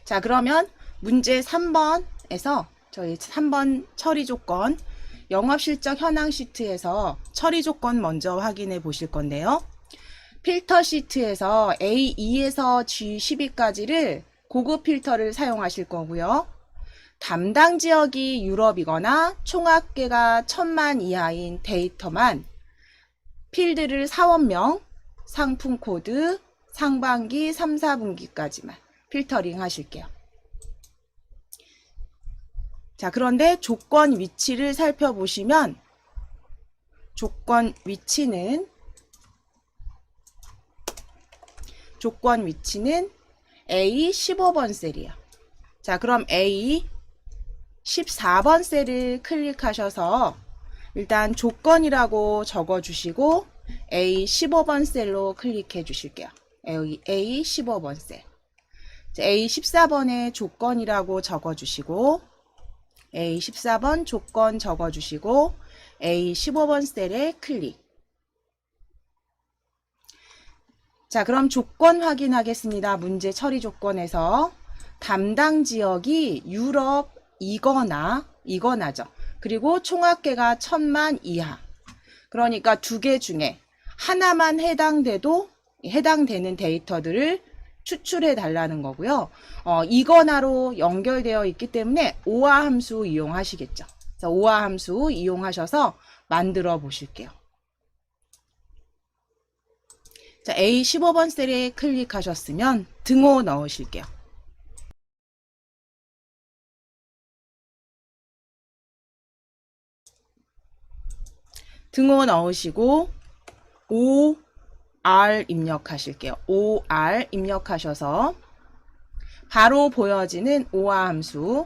자, 그러면 문제 3번에서 저희 3번 처리 조건, 영업실적 현황 시트에서 처리 조건 먼저 확인해 보실 건데요. 필터 시트에서 A2에서 G12까지를 고급 필터를 사용하실 거고요. 담당 지역이 유럽이거나 총합계가 1000만 이하인 데이터만 필드를 사원명, 상품 코드, 상반기, 3, 4분기까지만 필터링 하실게요. 자, 그런데 조건 위치를 살펴보시면 조건 위치는 A 15번 셀이에요. 자, 그럼 A 14번 셀을 클릭하셔서 일단 조건이라고 적어주시고 A 15번 셀로 클릭해 주실게요. 여기 A 15번 셀. A 14번에 조건이라고 적어주시고 A 14번 조건 적어주시고 A 15번 셀에 클릭. 자, 그럼 조건 확인하겠습니다. 문제 처리 조건에서 담당 지역이 유럽이거나죠. 그리고 총합계가 1000만 이하. 그러니까 두 개 중에 하나만 해당되는 데이터들을 추출해 달라는 거고요. 이거나로 연결되어 있기 때문에 오화 함수 이용하시겠죠. 그래서 오화 함수 이용하셔서 만들어 보실게요. 자, A 15번 셀에 클릭하셨으면 등호 넣으실게요. 등호 넣으시고 OR 입력하실게요. OR 입력하셔서 바로 보여지는 오화 함수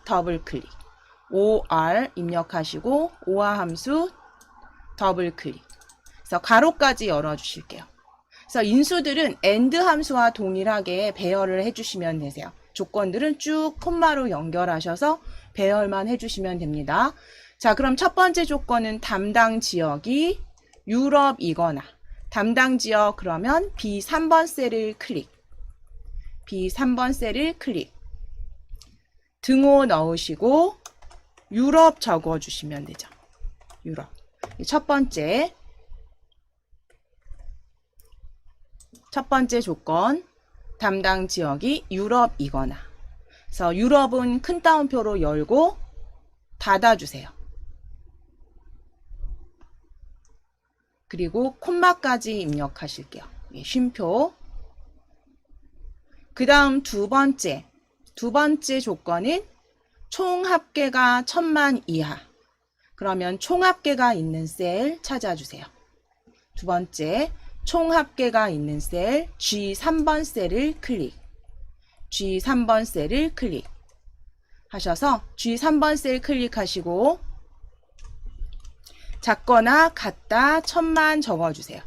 더블 클릭. OR 입력하시고 오화 함수 더블 클릭. 그래서 가로까지 열어 주실게요. 그래서 인수들은 AND 함수와 동일하게 배열을 해주시면 되세요. 조건들은 쭉 콤마로 연결하셔서 배열만 해주시면 됩니다. 자, 그럼 첫 번째 조건은 담당 지역이 유럽이거나 담당 지역 그러면 B3번 셀을 클릭. B3번 셀을 클릭. 등호 넣으시고 유럽 적어주시면 되죠. 유럽. 첫 번째 조건 담당 지역이 유럽이거나 그래서 유럽은 큰 따옴표로 열고 닫아주세요. 그리고 콤마까지 입력하실게요. 쉼표. 그 다음 두 번째 조건은 총합계가 1000만 이하. 그러면 총합계가 있는 셀 찾아주세요. 두 번째, 총합계가 있는 셀 G3번 셀을 클릭. G3번 셀을 클릭. 하셔서 G3번 셀 클릭하시고 작거나 같다 1000만 적어주세요.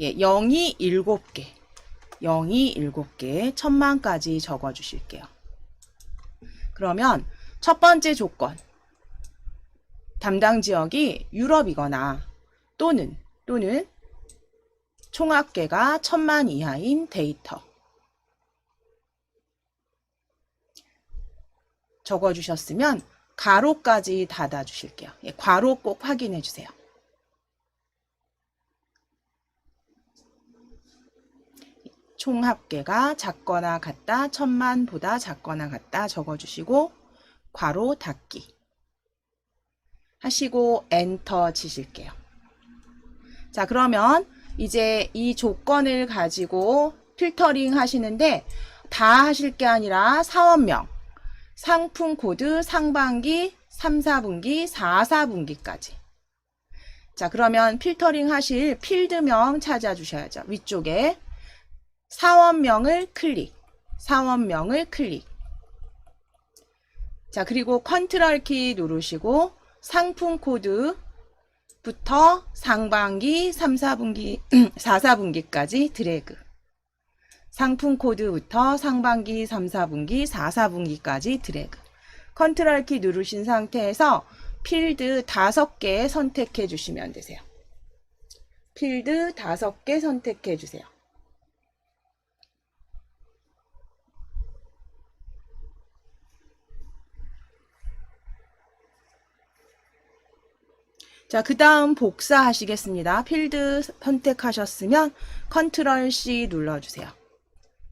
예, 0이 7개. 1000만까지 적어 주실게요. 그러면 첫 번째 조건 담당 지역이 유럽이거나 또는 총합계가 1000만 이하인 데이터 적어 주셨으면 가로까지 닫아 주실게요. 예, 괄호 꼭 확인해 주세요. 총합계가 작거나 같다 1000만보다 작거나 같다 적어주시고 괄호 닫기 하시고 엔터 치실게요. 자, 그러면 이제 이 조건을 가지고 필터링 하시는데 다 하실 게 아니라 사원명, 상품 코드, 상반기, 3, 4분기, 4, 4분기까지. 자, 그러면 필터링 하실 필드명 찾아주셔야죠. 위쪽에 사원명을 클릭. 자, 그리고 컨트롤 키 누르시고 상품 코드부터 상반기, 3, 4분기, 4, 4분기까지 드래그. 상품 코드부터 상반기, 3, 4분기, 4, 4분기까지 드래그. 컨트롤 키 누르신 상태에서 필드 5개 선택해 주시면 되세요. 필드 5개 선택해 주세요. 자, 그 다음 복사하시겠습니다. 필드 선택하셨으면 컨트롤 C 눌러주세요.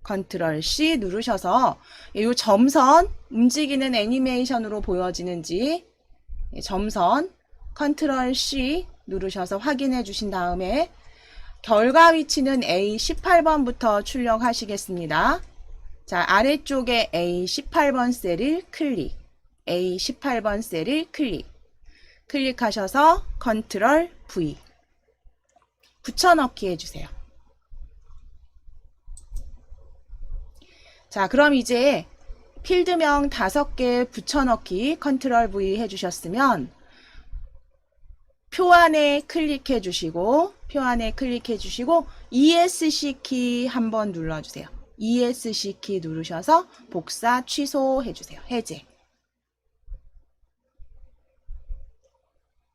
컨트롤 C 누르셔서 이 점선 움직이는 애니메이션으로 보여지는지 점선 컨트롤 C 누르셔서 확인해 주신 다음에 결과 위치는 A18번부터 출력하시겠습니다. 자, 아래쪽에 A18번 셀을 클릭, A18번 셀을 클릭. 클릭하셔서 컨트롤 V 붙여넣기 해주세요. 자, 그럼 이제 필드명 5개 붙여넣기 컨트롤 V 해주셨으면 표 안에 클릭해 주시고 ESC 키 한번 눌러주세요. ESC 키 누르셔서 복사 취소해 주세요. 해제.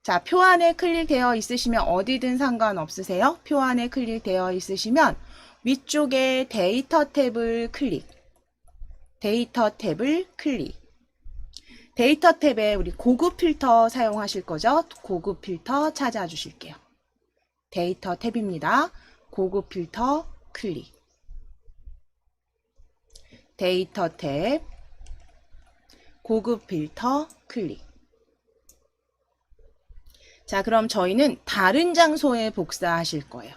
자, 표 안에 클릭되어 있으시면 어디든 상관없으세요. 표 안에 클릭되어 있으시면 위쪽에 데이터 탭을 클릭. 데이터 탭을 클릭. 데이터 탭에 우리 고급 필터 사용하실 거죠? 고급 필터 찾아주실게요. 데이터 탭입니다. 고급 필터 클릭. 데이터 탭, 고급 필터 클릭. 자, 그럼 저희는 다른 장소에 복사하실 거예요.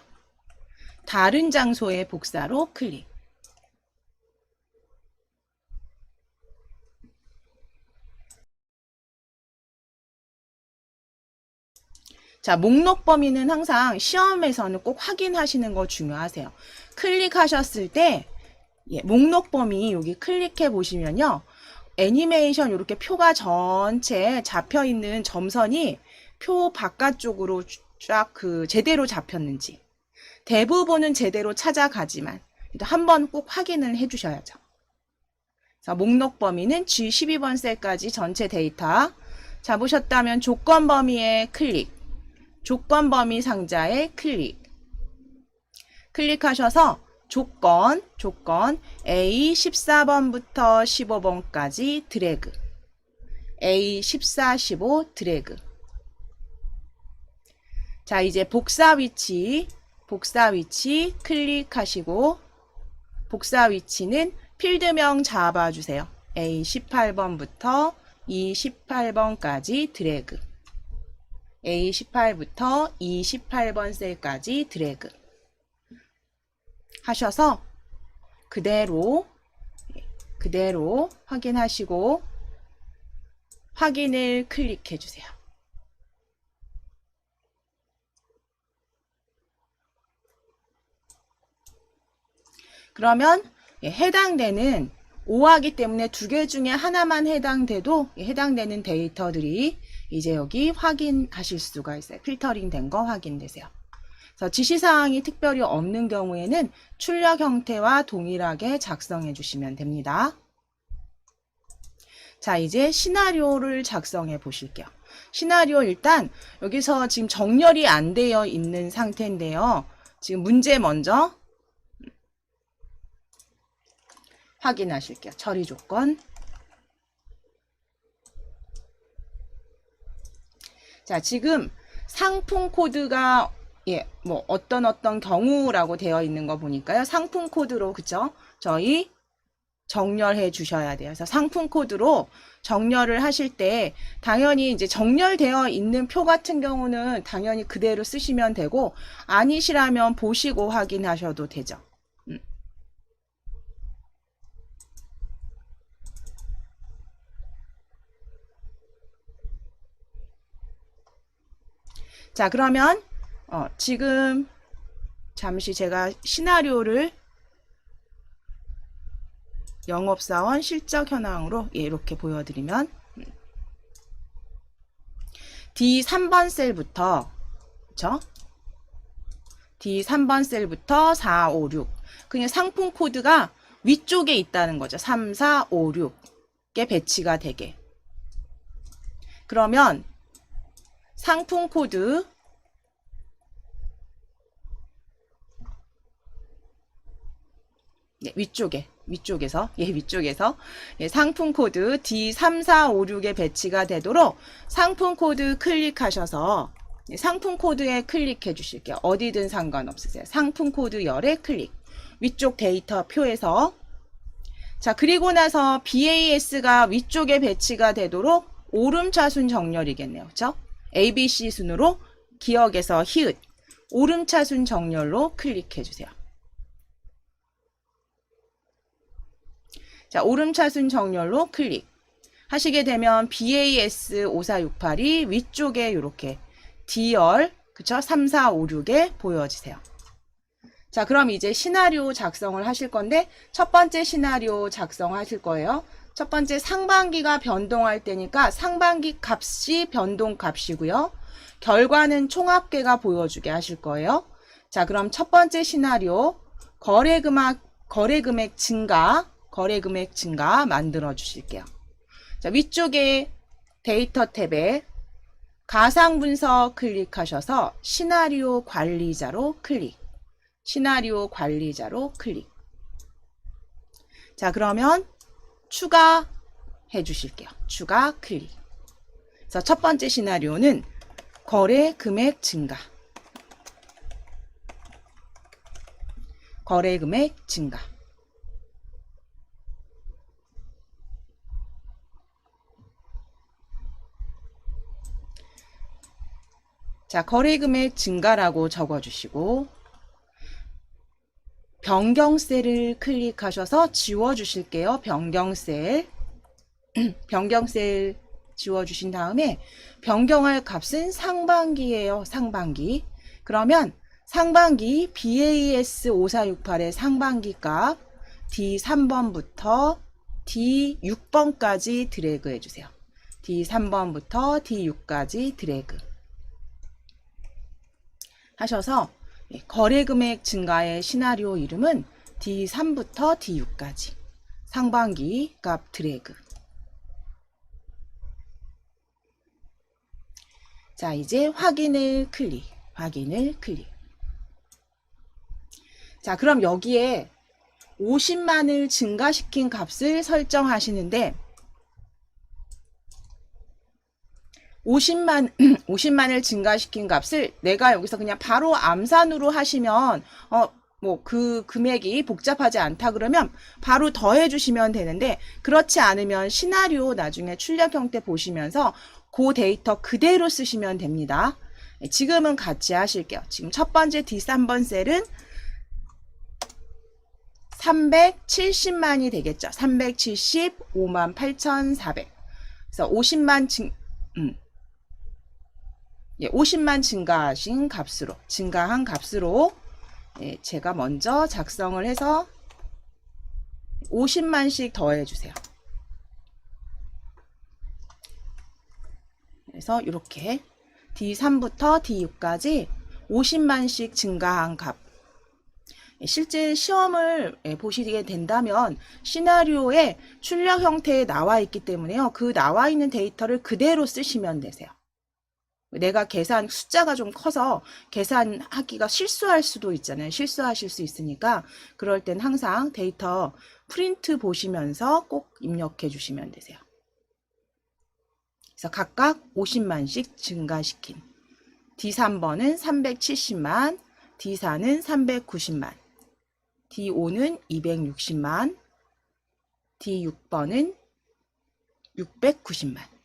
다른 장소에 복사로 클릭. 자, 목록 범위는 항상 시험에서는 꼭 확인하시는 거 중요하세요. 클릭하셨을 때 목록 범위 여기 클릭해 보시면요. 애니메이션 이렇게 표가 전체 잡혀 있는 점선이 표 바깥쪽으로 쫙 제대로 잡혔는지 대부분은 제대로 찾아가지만 한번 꼭 확인을 해 주셔야죠. 자, 목록 범위는 G12번 셀까지 전체 데이터 잡으셨다면 조건 범위에 클릭, 조건 범위 상자에 클릭. 클릭하셔서 조건 A14번부터 15번까지 드래그, A14, 15 드래그. 자, 이제 복사 위치 클릭하시고 복사 위치는 필드명 잡아주세요. A18번부터 E18번까지 드래그. A18부터 E18번 셀까지 드래그 하셔서 그대로 확인하시고 확인을 클릭해 주세요. 그러면 해당되는 5하기 때문에 2개 중에 하나만 해당돼도 해당되는 데이터들이 이제 여기 확인하실 수가 있어요. 필터링 된 거 확인되세요. 그래서 지시사항이 특별히 없는 경우에는 출력 형태와 동일하게 작성해 주시면 됩니다. 자, 이제 시나리오를 작성해 보실게요. 시나리오 일단 여기서 지금 정렬이 안 되어 있는 상태인데요. 지금 문제 먼저 확인하실게요. 처리 조건. 자, 지금 상품 코드가 뭐 어떤 경우라고 되어 있는 거 보니까요. 상품 코드로, 그쵸? 저희 정렬해 주셔야 돼요. 그래서 상품 코드로 정렬을 하실 때 당연히 이제 정렬되어 있는 표 같은 경우는 당연히 그대로 쓰시면 되고 아니시라면 보시고 확인하셔도 되죠. 자, 그러면 지금 잠시 제가 시나리오를 영업사원 실적 현황으로 이렇게 보여드리면 D3번 셀부터 그쵸? D3번 셀부터 4, 5, 6 그냥 상품 코드가 위쪽에 있다는 거죠. 3, 4, 5, 6개 배치가 되게. 그러면 상품 코드 위쪽에서 상품 코드 D3456에 배치가 되도록 상품 코드 클릭하셔서 상품 코드에 클릭해 주실게요. 어디든 상관없으세요. 상품 코드 열에 클릭. 위쪽 데이터 표에서 자, 그리고 나서 BAS가 위쪽에 배치가 되도록 오름차순 정렬이겠네요. 그렇죠? ABC 순으로 기억에서 히읗 오름차순 정렬로 클릭해 주세요. 자, 오름차순 정렬로 클릭 하시게 되면 BAS 5468이 위쪽에 이렇게 D열, 그쵸? 3456에 보여지세요. 자, 그럼 이제 시나리오 작성을 하실 건데, 첫 번째 시나리오 작성하실 거예요. 첫 번째 상반기가 변동할 때니까 상반기 값이 변동 값이고요. 결과는 총합계가 보여주게 하실 거예요. 자, 그럼 첫 번째 시나리오, 거래금액 증가 만들어 주실게요. 자, 위쪽에 데이터 탭에 가상 분석 클릭하셔서 시나리오 관리자로 클릭. 자, 그러면 추가해 주실게요. 추가 클릭. 그래서 첫 번째 시나리오는 거래 금액 증가. 자, 거래금액 증가라고 적어주시고 변경셀을 클릭하셔서 지워주실게요. 변경셀 지워주신 다음에 변경할 값은 상반기예요. 상반기. 그러면 상반기 BAS 5468의 상반기 값 D3번부터 D6번까지 드래그 해주세요. D3번부터 D6까지 드래그 하셔서 거래금액 증가의 시나리오 이름은 D3부터 D6까지 상반기 값 드래그. 자, 이제 확인을 클릭. 자, 그럼 여기에 50만을 증가시킨 값을 설정하시는데 50만을 증가시킨 값을 내가 여기서 그냥 바로 암산으로 하시면 뭐 그 금액이 복잡하지 않다 그러면 바로 더해 주시면 되는데 그렇지 않으면 시나리오 나중에 출력 형태 보시면서 그 데이터 그대로 쓰시면 됩니다. 지금은 같이 하실게요. 지금 첫 번째 D3번 셀은 370만이 되겠죠. 375만 8,400. 그래서 50만 50만 증가한 값으로 제가 먼저 작성을 해서 50만씩 더해 주세요. 그래서 이렇게 D3부터 D6까지 50만씩 증가한 값. 실제 시험을 보시게 된다면 시나리오에 출력 형태에 나와 있기 때문에요. 그 나와 있는 데이터를 그대로 쓰시면 되세요. 내가 숫자가 좀 커서 계산하기가 실수할 수도 있잖아요. 실수하실 수 있으니까 그럴 땐 항상 데이터 프린트 보시면서 꼭 입력해 주시면 되세요. 그래서 각각 50만씩 증가시킨 D3번은 370만, D4는 390만, D5는 260만, D6번은 690만.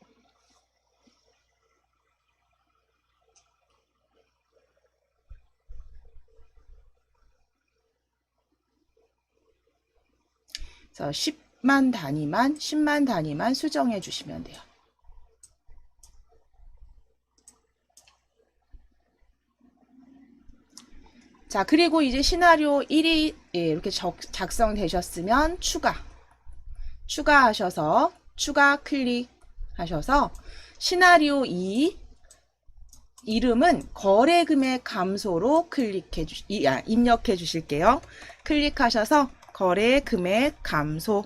그래서 10만 단위만 수정해 주시면 돼요. 자, 그리고 이제 시나리오 1이 이렇게 작성되셨으면 추가하셔서 추가 클릭하셔서 시나리오 2 이름은 거래금액 감소로 입력해 주실게요. 클릭하셔서 거래금액 감소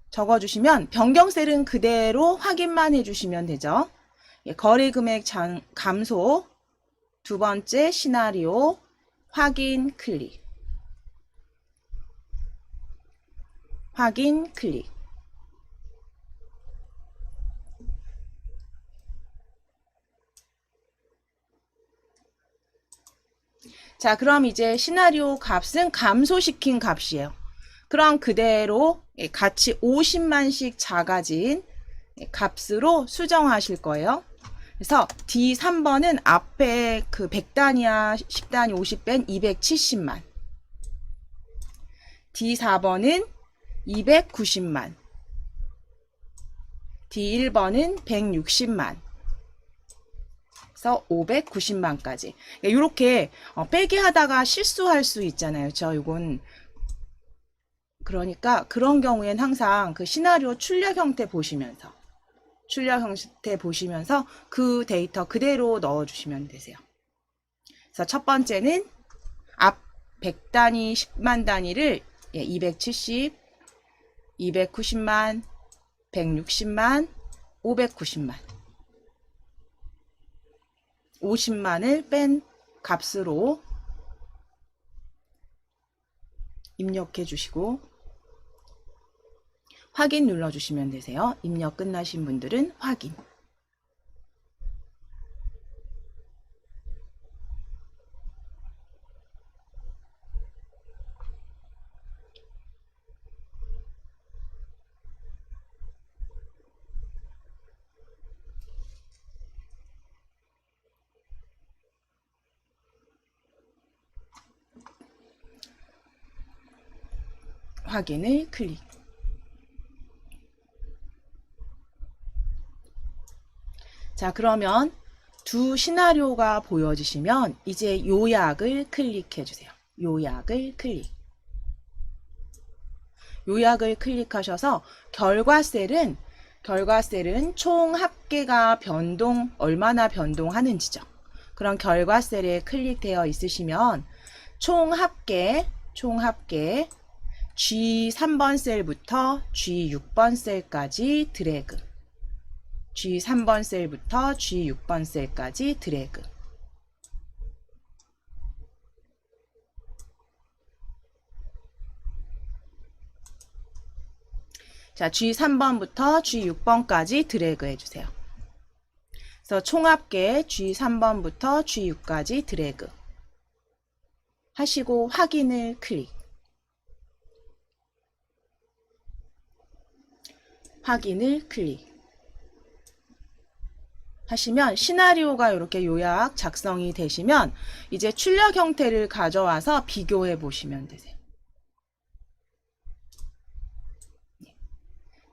적어주시면 변경셀은 그대로 확인만 해주시면 되죠. 예, 거래금액 감소, 두 번째 시나리오, 확인 클릭. 확인 클릭. 자, 그럼 이제 시나리오 값은 감소시킨 값이에요. 그럼 그대로 같이 50만씩 작아진 값으로 수정하실 거예요. 그래서 D3번은 앞에 그 100단위야 10단위 50뺀 270만. D4번은 290만. D1번은 160만. 그래서 590만까지. 이렇게 빼기 하다가 실수할 수 있잖아요. 이건 그러니까 그런 경우엔 항상 그 시나리오 출력 형태 보시면서 그 데이터 그대로 넣어주시면 되세요. 그래서 첫 번째는 앞 100단위 10만 단위를 270, 290만, 160만, 590만 50만을 뺀 값으로 입력해 주시고 확인 눌러주시면 되세요. 입력 끝나신 분들은 확인. 확인을 클릭. 자, 그러면 두 시나리오가 보여지시면 이제 요약을 클릭해 주세요. 요약을 클릭. 요약을 클릭하셔서 결과셀은 총 합계가 얼마나 변동하는지죠. 그런 결과셀에 클릭되어 있으시면 총 합계 G3번 셀부터 G6번 셀까지 드래그. G3번 셀부터 G6번 셀까지 드래그. 자, G3번부터 G6번까지 드래그 해주세요. 그래서 총합계 G3번부터 G6까지 드래그 하시고 확인을 클릭. 확인을 클릭. 하시면 시나리오가 이렇게 요약 작성이 되시면 이제 출력 형태를 가져와서 비교해 보시면 되세요.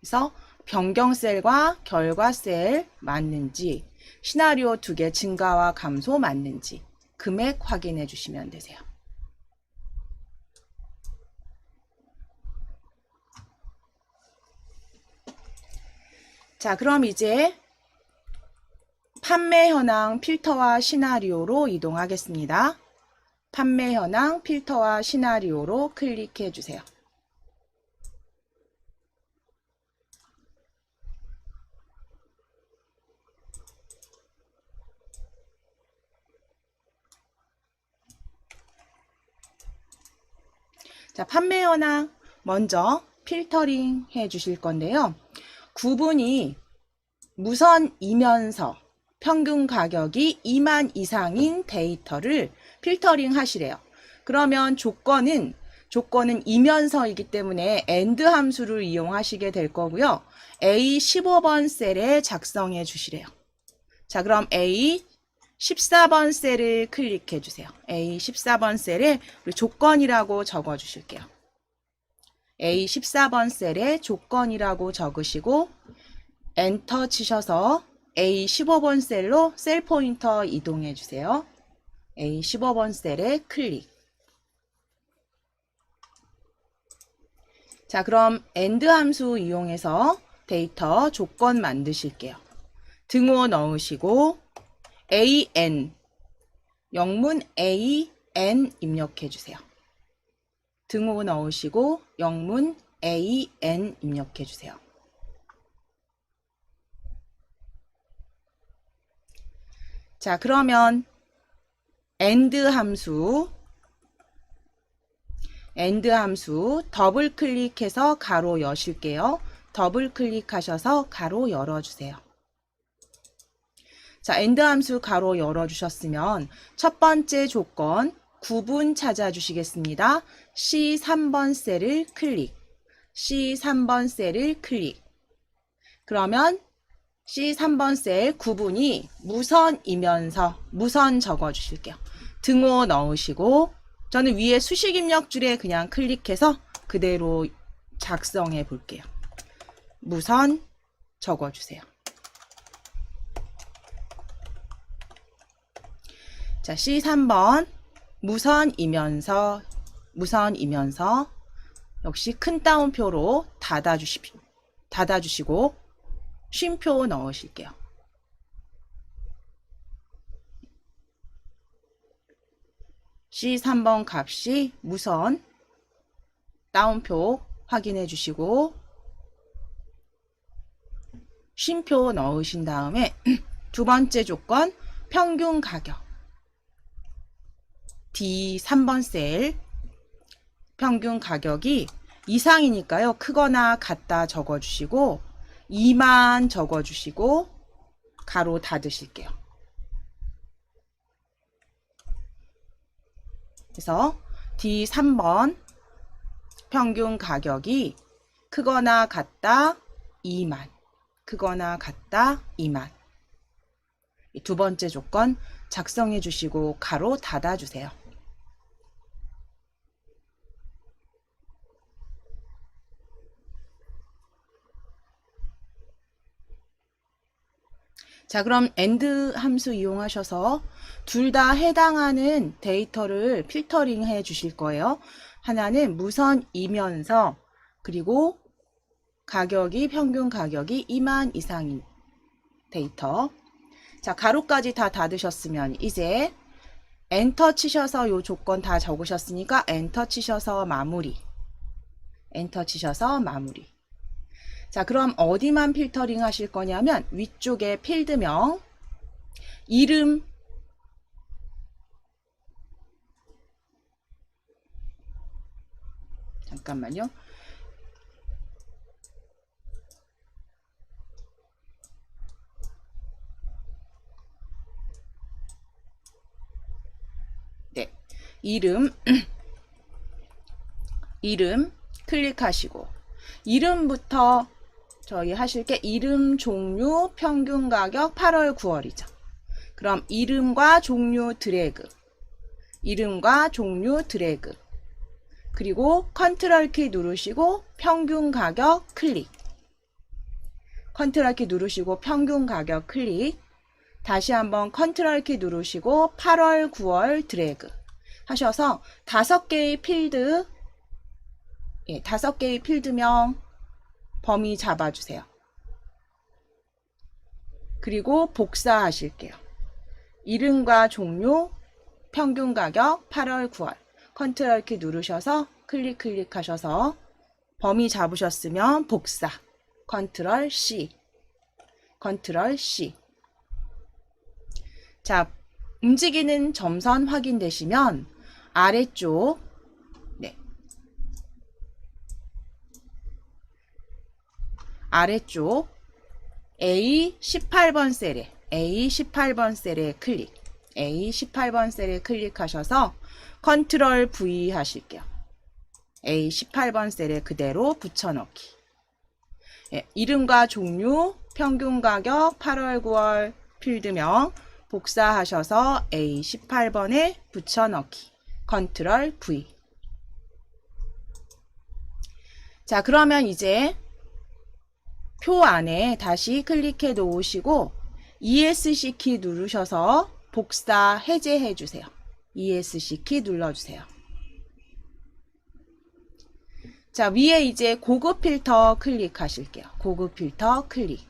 그래서 변경셀과 결과셀 맞는지, 시나리오 2개 증가와 감소 맞는지 금액 확인해 주시면 되세요. 자, 그럼 이제 판매 현황 필터와 시나리오로 이동하겠습니다. 판매 현황 필터와 시나리오로 클릭해 주세요. 자, 판매 현황 먼저 필터링 해 주실 건데요. 구분이 무선이면서 평균 가격이 2만 이상인 데이터를 필터링 하시래요. 그러면 조건은 이면서이기 때문에 AND 함수를 이용하시게 될 거고요. A15번 셀에 작성해 주시래요. 자, 그럼 A14번 셀을 클릭해 주세요. A14번 셀에 우리 조건이라고 적어 주실게요. A14번 셀에 조건이라고 적으시고 엔터 치셔서 A15번 셀로 셀 포인터 이동해 주세요. A15번 셀에 클릭. 자, 그럼 AND 함수 이용해서 데이터 조건 만드실게요. 등호 넣으시고 AN, 영문 AN 입력해 주세요. 등호 넣으시고 영문 AN 입력해 주세요. 자, 그러면 AND 함수 더블 클릭해서 가로 여실게요. 더블 클릭하셔서 가로 열어주세요. 자, AND 함수 가로 열어주셨으면 첫 번째 조건 구분 찾아주시겠습니다. C3번 셀을 클릭. C3번 셀을 클릭. 그러면 C3번 셀 구분이 무선이면서 무선 적어주실게요. 등호 넣으시고 저는 위에 수식 입력줄에 그냥 클릭해서 그대로 작성해 볼게요. 무선 적어주세요. 자, C3번 무선이면서 역시 큰 따옴표로 닫아주시고 쉼표 넣으실게요. C3번 값이 무선 따옴표 확인해 주시고 쉼표 넣으신 다음에 두 번째 조건 평균 가격 D3번 셀 평균 가격이 이상이니까요. 크거나 같다 적어주시고 2만 적어주시고 가로 닫으실게요. 그래서 D3번 평균 가격이 크거나 같다 2만 크거나 같다 2만 두 번째 조건 작성해 주시고 가로 닫아 주세요. 자, 그럼 AND 함수 이용하셔서 둘 다 해당하는 데이터를 필터링 해 주실 거예요. 하나는 무선이면서 그리고 가격이 평균 가격이 2만 이상인 데이터. 자, 가로까지 다 닫으셨으면 이제 엔터 치셔서 요 조건 다 적으셨으니까 엔터 치셔서 마무리. 엔터 치셔서 마무리. 자, 그럼 어디만 필터링 하실 거냐면 위쪽에 필드명, 이름, 잠깐만요. 네, 이름 클릭하시고 이름부터 저희 하실 게 이름, 종류, 평균 가격 8월, 9월이죠. 그럼 이름과 종류 드래그, 이름과 종류 드래그, 그리고 컨트롤 키 누르시고 평균 가격 클릭, 컨트롤 키 누르시고 평균 가격 클릭, 다시 한번 컨트롤 키 누르시고 8월, 9월 드래그 하셔서 5개의 필드, 5개의 필드명 범위 잡아주세요. 그리고 복사하실게요. 이름과 종류, 평균 가격 8월, 9월 컨트롤 키 누르셔서 클릭하셔서 범위 잡으셨으면 복사 컨트롤 C 자, 움직이는 점선 확인되시면 아래쪽 아래쪽 A18번 셀에 클릭, A18번 셀에 클릭하셔서 컨트롤 V 하실게요. A18번 셀에 그대로 붙여넣기. 이름과 종류, 평균 가격 8월, 9월 필드명 복사하셔서 A18번에 붙여넣기. 컨트롤 V. 자, 그러면 이제 표 안에 다시 클릭해 놓으시고 ESC 키 누르셔서 복사 해제해 주세요. ESC 키 눌러주세요. 자, 위에 이제 고급 필터 클릭하실게요. 고급 필터 클릭.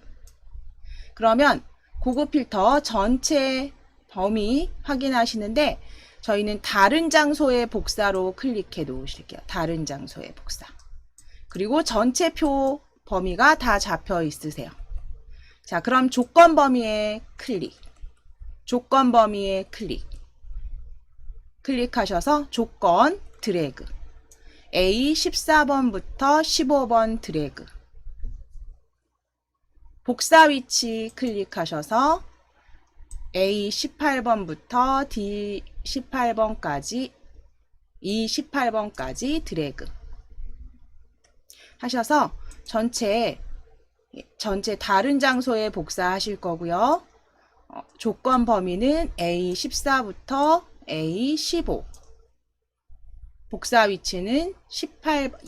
그러면 고급 필터 전체 범위 확인하시는데 저희는 다른 장소의 복사로 클릭해 놓으실게요. 다른 장소의 복사. 그리고 전체 표 범위가 다 잡혀 있으세요. 자, 그럼 조건 범위에 클릭. 조건 범위에 클릭. 클릭하셔서 조건 드래그. A 14번부터 15번 드래그. 복사 위치 클릭하셔서 A 18번부터 D 18번까지 E 18번까지 드래그 하셔서 전체 다른 장소에 복사하실 거고요. 조건 범위는 A 14부터 A 15. 복사 위치는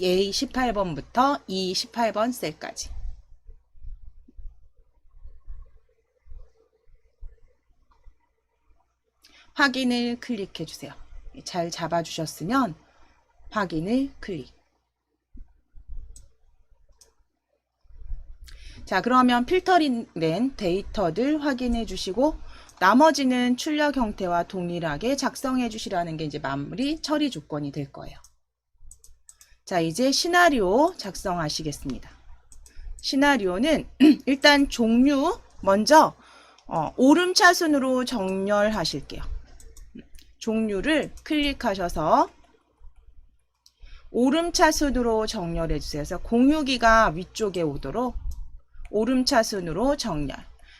A 18번부터 E 18번 셀까지. 확인을 클릭해 주세요. 잘 잡아주셨으면 확인을 클릭. 자, 그러면 필터링된 데이터들 확인해 주시고 나머지는 출력 형태와 동일하게 작성해 주시라는 게 이제 마무리 처리 조건이 될 거예요. 자, 이제 시나리오 작성하시겠습니다. 시나리오는 일단 종류 먼저 오름차순으로 정렬하실게요. 종류를 클릭하셔서 오름차순으로 정렬해 주세요. 그래서 공유기가 위쪽에 오도록 오름차순으로 정렬.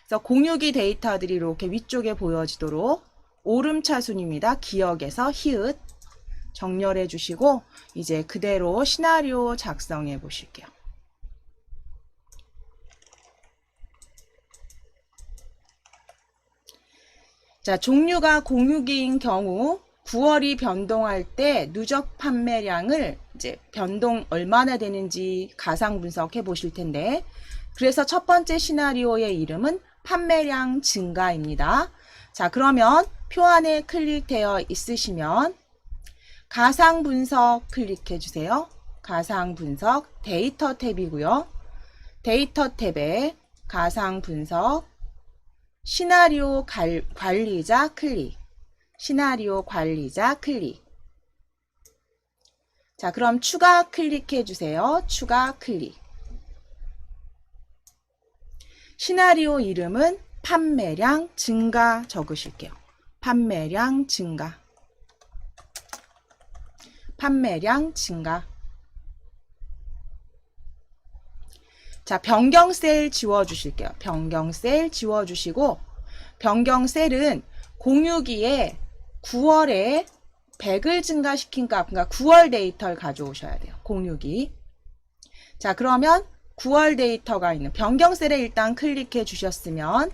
그래서 공유기 데이터들이 이렇게 위쪽에 보여지도록 오름차순입니다. 기억에서 히읗 정렬해 주시고 이제 그대로 시나리오 작성해 보실게요. 자, 종류가 공유기인 경우 9월이 변동할 때 누적 판매량을 이제 변동 얼마나 되는지 가상 분석해 보실 텐데, 그래서 첫 번째 시나리오의 이름은 판매량 증가입니다. 자, 그러면 표 안에 클릭되어 있으시면 가상 분석 클릭해 주세요. 가상 분석 데이터 탭이고요. 데이터 탭에 가상 분석 시나리오 관리자 클릭. 시나리오 관리자 클릭. 자, 그럼 추가 클릭해 주세요. 추가 클릭. 시나리오 이름은 판매량 증가 적으실게요. 판매량 증가. 판매량 증가. 자, 변경 셀 지워주실게요. 변경 셀 지워주시고, 변경 셀은 공유기에 9월에 100을 증가시킨 값, 그러니까 9월 데이터를 가져오셔야 돼요. 공유기. 자, 그러면 9월 데이터가 있는 변경 셀에 일단 클릭해 주셨으면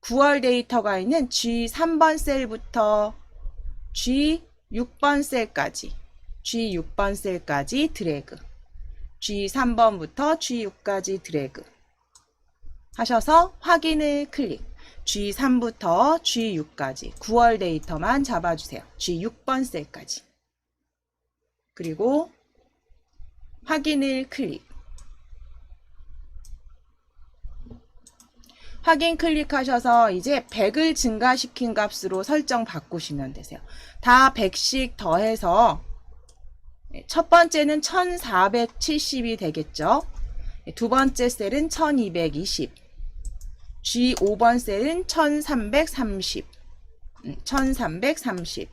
9월 데이터가 있는 G3번 셀부터 G6번 셀까지, G6번 셀까지 드래그. G3번부터 G6까지 드래그 하셔서 확인을 클릭. G3부터 G6까지 9월 데이터만 잡아주세요. G6번 셀까지. 그리고 확인을 클릭. 확인 클릭하셔서 이제 100을 증가시킨 값으로 설정 바꾸시면 되세요. 다 100씩 더해서 첫 번째는 1470이 되겠죠. 두 번째 셀은 1220. G5번 셀은 1330. 1330.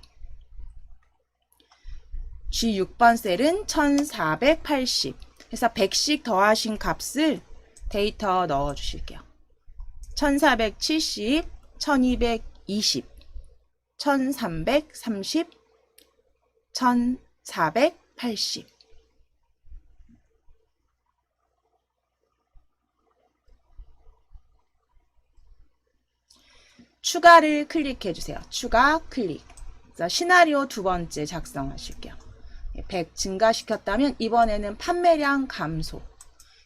G6번 셀은 1480. 그래서 100씩 더하신 값을 데이터 넣어 주실게요. 1470, 1220, 1330, 1480. 추가를 클릭해 주세요. 추가 클릭. 그래서 시나리오 두 번째 작성하실게요. 100 증가시켰다면 이번에는 판매량 감소.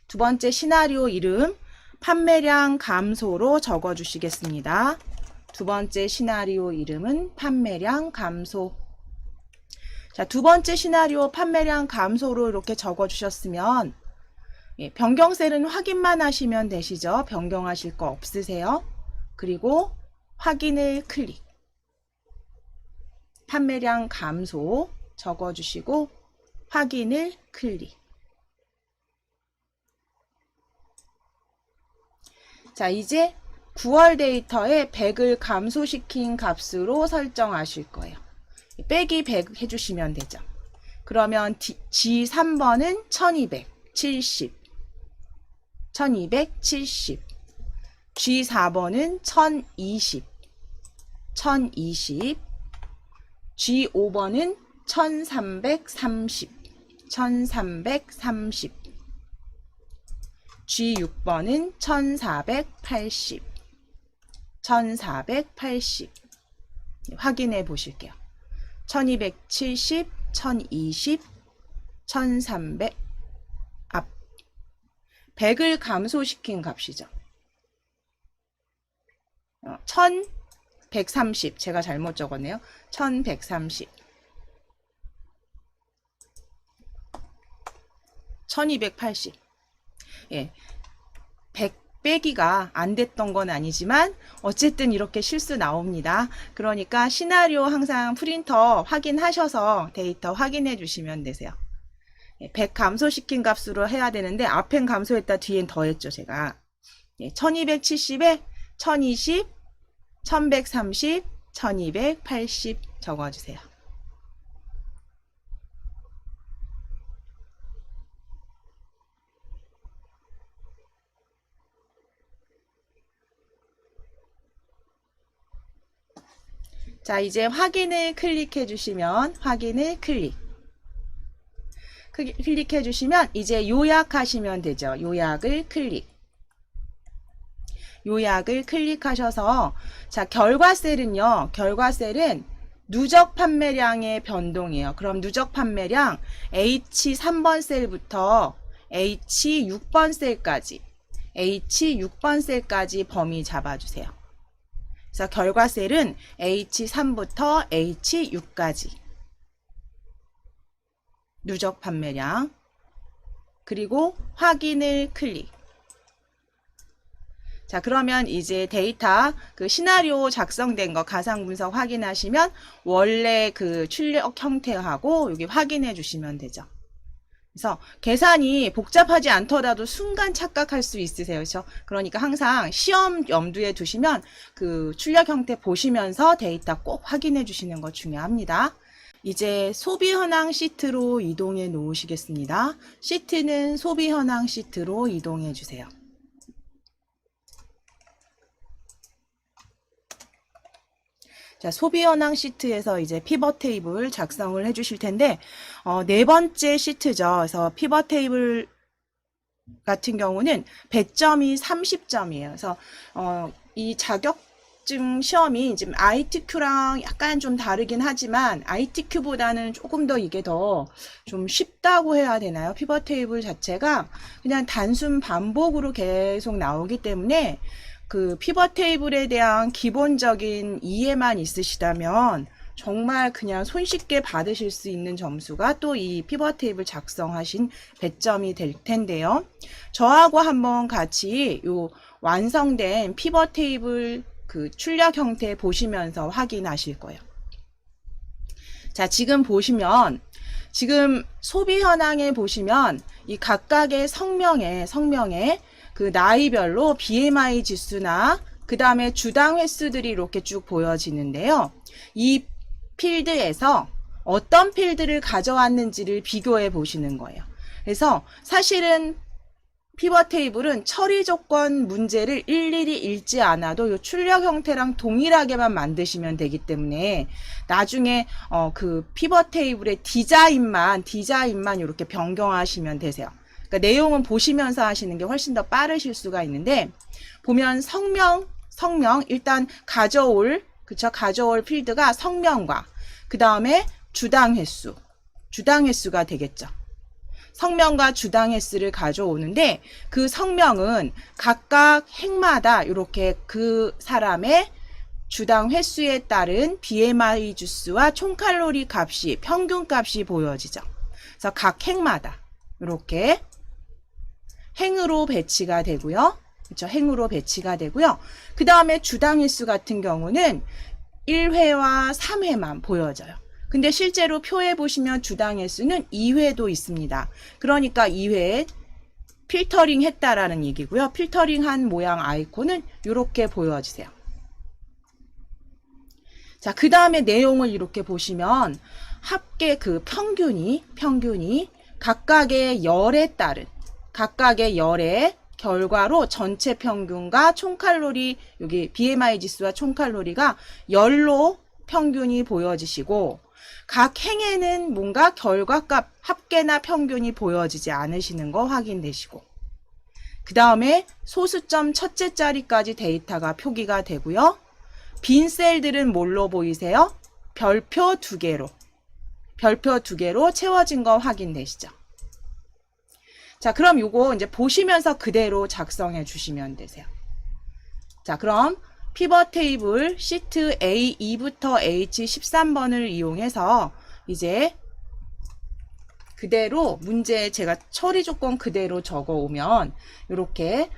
두 번째 시나리오 이름 판매량 감소로 적어 주시겠습니다. 두 번째 시나리오 이름은 판매량 감소. 자, 두 번째 시나리오 판매량 감소로 이렇게 적어 주셨으면 변경 셀은 확인만 하시면 되시죠. 변경하실 거 없으세요. 그리고 확인을 클릭. 판매량 감소 적어 주시고 확인을 클릭. 자, 이제 9월 데이터에 100을 감소시킨 값으로 설정하실 거예요. 빼기 100 해주시면 되죠. 그러면 G3번은 1270, 1270. G4번은 1020, 1020. G5번은 1330, 1330. G6번은 1480, 1480. 확인해 보실게요. 1270, 1020, 1300. 100을 감소시킨 값이죠. 1130. 제가 잘못 적었네요. 1130. 1280. 예. 100 빼기가 안 됐던 건 아니지만 어쨌든 이렇게 실수 나옵니다. 그러니까 시나리오 항상 프린터 확인하셔서 데이터 확인해 주시면 되세요. 100 감소시킨 값으로 해야 되는데 앞엔 감소했다 뒤엔 더했죠 제가. 1270에 1020, 1130, 1280 적어주세요. 자, 이제 확인을 클릭해 주시면 확인을 클릭해 주시면 이제 요약하시면 되죠. 요약을 클릭하셔서 자, 결과셀은요. 결과셀은 누적 판매량의 변동이에요. 그럼 누적 판매량 H3번 셀부터 H6번 셀까지 범위 잡아주세요. 그래서 결과셀은 H3부터 H6까지 누적 판매량 그리고 확인을 클릭. 자, 그러면 이제 데이터 그 시나리오 작성된 거 가상 분석 확인하시면 원래 그 출력 형태하고 여기 확인해 주시면 되죠. 그래서 계산이 복잡하지 않더라도 순간 착각할 수 있으세요. 그렇죠? 그러니까 항상 시험 염두에 두시면 그 출력 형태 보시면서 데이터 꼭 확인해 주시는 거 중요합니다. 이제 소비 현황 시트로 이동해 놓으시겠습니다. 시트는 소비 현황 시트로 이동해 주세요. 자, 소비 현황 시트에서 이제 피벗 테이블 작성을 해 주실 텐데, 네 번째 시트죠. 그래서 피벗 테이블 같은 경우는 배점이 30점이에요. 그래서, 이 자격증 시험이 지금 ITQ랑 약간 좀 다르긴 하지만, ITQ보다는 조금 더 이게 더 좀 쉽다고 해야 되나요? 피벗 테이블 자체가 그냥 단순 반복으로 계속 나오기 때문에, 그 피벗 테이블에 대한 기본적인 이해만 있으시다면 정말 그냥 손쉽게 받으실 수 있는 점수가 또 이 피벗 테이블 작성하신 배점이 될 텐데요. 저하고 한번 같이 요 완성된 피벗 테이블 그 출력 형태 보시면서 확인하실 거예요. 자, 지금 보시면 지금 소비 현황에 보시면 이 각각의 성명에 그 나이별로 BMI 지수나 그 다음에 주당 횟수들이 이렇게 쭉 보여지는데요. 이 필드에서 어떤 필드를 가져왔는지를 비교해 보시는 거예요. 그래서 사실은 피벗 테이블은 처리 조건 문제를 일일이 읽지 않아도 이 출력 형태랑 동일하게만 만드시면 되기 때문에 나중에 그 피벗 테이블의 디자인만 이렇게 변경하시면 되세요. 그러니까 내용은 보시면서 하시는 게 훨씬 더 빠르실 수가 있는데 보면 성명 일단 가져올 필드가 성명과 그 다음에 주당 횟수가 되겠죠. 성명과 주당 횟수를 가져오는데 그 성명은 각각 행마다 이렇게 그 사람의 주당 횟수에 따른 BMI 지수와 총칼로리 값이 평균 값이 보여지죠. 그래서 각 행마다 이렇게 행으로 배치가 되고요. 그렇죠? 행으로 배치가 되고요. 그 다음에 주당 횟수 같은 경우는 1회와 3회만 보여져요. 근데 실제로 표에 보시면 주당 횟수는 2회도 있습니다. 그러니까 2회 필터링 했다라는 얘기고요. 필터링한 모양 아이콘은 이렇게 보여지세요. 자, 그 다음에 내용을 이렇게 보시면 합계 그 평균이 각각의 열에 따른 각각의 열의 결과로 전체 평균과 총칼로리, 여기 BMI 지수와 총칼로리가 열로 평균이 보여지시고, 각 행에는 뭔가 결과값 합계나 평균이 보여지지 않으시는 거 확인되시고, 그 다음에 소수점 첫째 자리까지 데이터가 표기가 되고요. 빈 셀들은 뭘로 보이세요? 별표 2개로 채워진 거 확인되시죠? 자, 그럼 요거 이제 보시면서 그대로 작성해 주시면 되세요. 자, 그럼 피벗 테이블 시트 A2부터 H13번을 이용해서 이제 그대로 문제 제가 처리 조건 그대로 적어 오면 이렇게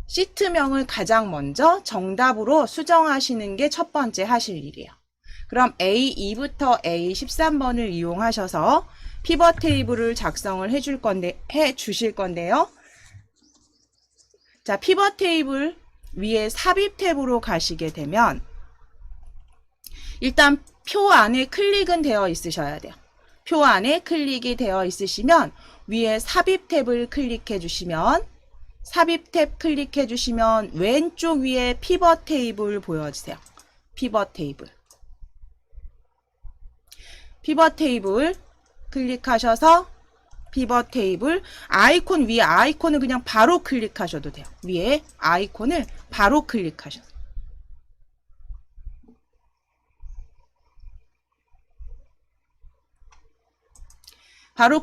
시트명을 가장 먼저 정답으로 수정하시는 게 첫 번째 하실 일이에요. 그럼 A2부터 A13번을 이용하셔서 피벗 테이블을 작성을 해 주실 건데요. 자, 피벗 테이블 위에 삽입 탭으로 가시게 되면 일단 표 안에 클릭은 되어 있으셔야 돼요. 표 안에 클릭이 되어 있으시면 위에 삽입 탭을 클릭해 주시면 왼쪽 위에 피벗 테이블 보여주세요. 피벗 테이블 클릭하셔서 피벗 테이블 아이콘 위에 아이콘을 그냥 바로 클릭하셔도 돼요. 위에 아이콘을 바로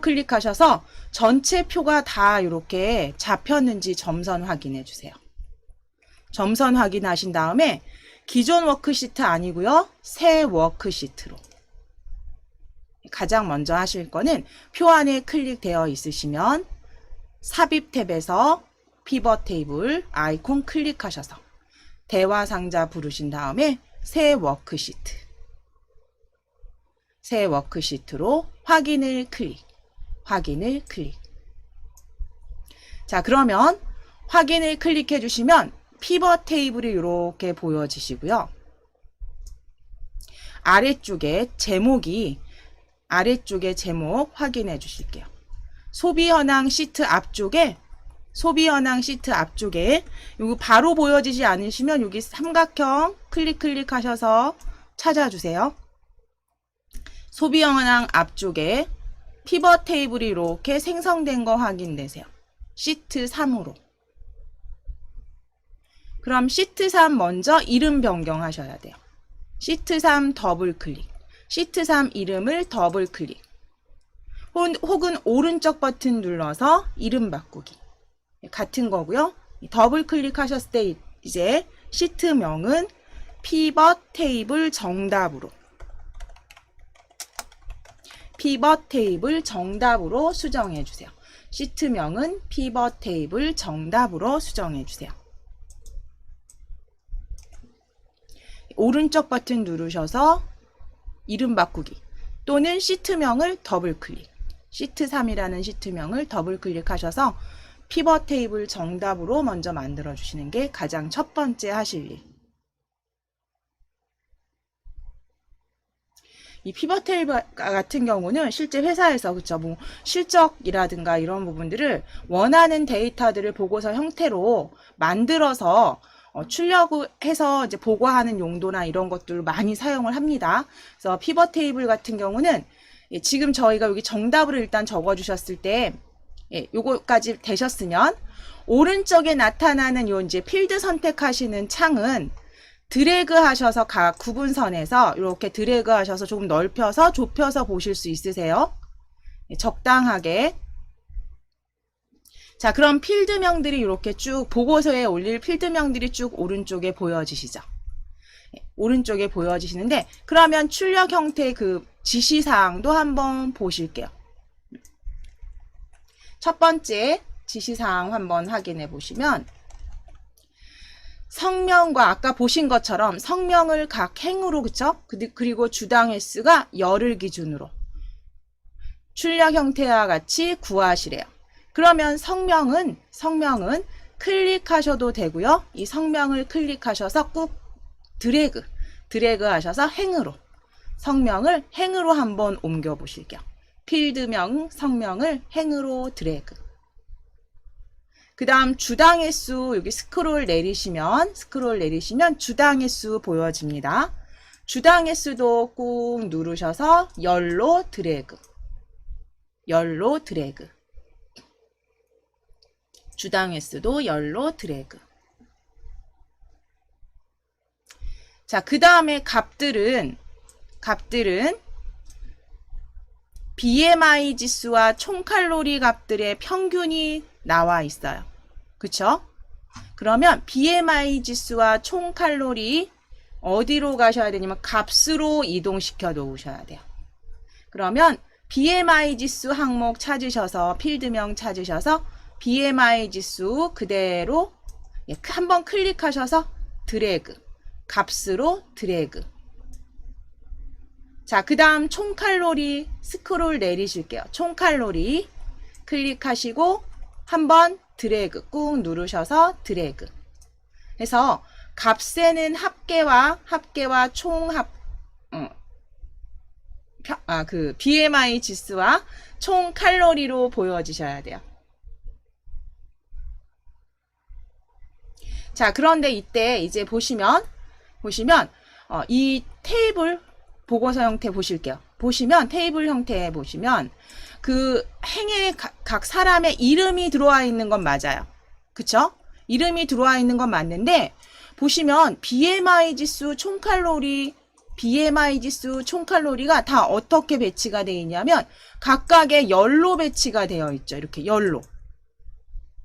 클릭하셔서 전체 표가 다 이렇게 잡혔는지 점선 확인해 주세요. 점선 확인하신 다음에 기존 워크시트 아니고요. 새 워크시트로 가장 먼저 하실 거는 표 안에 클릭되어 있으시면 삽입 탭에서 피벗 테이블 아이콘 클릭하셔서 대화 상자 부르신 다음에 새 워크시트로 확인을 클릭. 자, 그러면 확인을 클릭해 주시면 피벗 테이블이 이렇게 보여지시고요. 아래쪽에 제목 확인해 주실게요. 소비 현황 시트 앞쪽에 여기 바로 보여지지 않으시면 여기 삼각형 클릭하셔서 찾아주세요. 소비 현황 앞쪽에 피벗 테이블이 이렇게 생성된 거 확인되세요. 시트 3으로. 그럼 시트 3 먼저 이름 변경하셔야 돼요. 시트 3 더블 클릭. 시트 3 이름을 더블 클릭. 혹은 오른쪽 버튼 눌러서 이름 바꾸기. 같은 거고요. 더블 클릭하셨을 때 이제 시트명은 피벗 테이블 정답으로 수정해 주세요. 시트명은 피벗 테이블 정답으로 수정해 주세요. 오른쪽 버튼 누르셔서 이름 바꾸기 또는 시트명을 더블 클릭. 시트 3이라는 시트명을 더블 클릭하셔서 피벗 테이블 정답으로 먼저 만들어 주시는 게 가장 첫 번째 하실 일. 이 피벗 테이블 같은 경우는 실제 회사에서 뭐 실적이라든가 이런 부분들을 원하는 데이터들을 보고서 형태로 만들어서 출력해서 이제 보고하는 용도나 이런 것들을 많이 사용을 합니다. 그래서 피벗 테이블 같은 경우는 지금 저희가 여기 정답을 일단 적어 주셨을 때 요거까지 되셨으면 오른쪽에 나타나는 요 이제 필드 선택하시는 창은 드래그 하셔서 각 구분선에서 이렇게 드래그 하셔서 조금 넓혀서 좁혀서 보실 수 있으세요. 적당하게. 자, 그럼 필드명들이 이렇게 쭉 보고서에 올릴 필드명들이 쭉 오른쪽에 보여지시죠. 오른쪽에 보여지시는데 그러면 출력 형태의 그 지시사항도 한번 보실게요. 첫 번째 지시사항 한번 확인해 보시면 성명과 아까 보신 것처럼 성명을 각 행으로 그쵸? 그리고 주당 횟수가 열을 기준으로 출력 형태와 같이 구하시래요. 그러면 성명은 클릭하셔도 되고요. 이 성명을 클릭하셔서 꾹 드래그 하셔서 행으로, 성명을 행으로 한번 옮겨 보실게요. 필드명 성명을 행으로 드래그. 그 다음 주당의 수, 여기 스크롤 내리시면 주당의 수 보여집니다. 주당의 수도 꾹 누르셔서 열로 드래그. 주당의 수도 열로 드래그. 자, 그 다음에 값들은 BMI 지수와 총칼로리 값들의 평균이 나와 있어요. 그쵸? 그러면 BMI 지수와 총칼로리 어디로 가셔야 되냐면 값으로 이동시켜 놓으셔야 돼요. 그러면 BMI 지수 항목 찾으셔서 필드명 찾으셔서 BMI 지수 그대로 한번 클릭하셔서 드래그, 값으로 드래그. 자, 그 다음 총칼로리 스크롤 내리실게요. 총칼로리 클릭하시고 한번 드래그 꾹 누르셔서 드래그 해서 값에는 합계와 총합 그 BMI 지수와 총 칼로리로 보여지셔야 돼요. 자, 그런데 이때 이제 보시면 이 테이블 보고서 형태 보실게요. 보시면 테이블 형태에 보시면 그 행에 각 사람의 이름이 들어와 있는 건 맞아요. 그쵸? 이름이 들어와 있는 건 맞는데 보시면 BMI 지수 총칼로리가 다 어떻게 배치가 되어 있냐면 각각의 열로 배치가 되어 있죠. 이렇게 열로.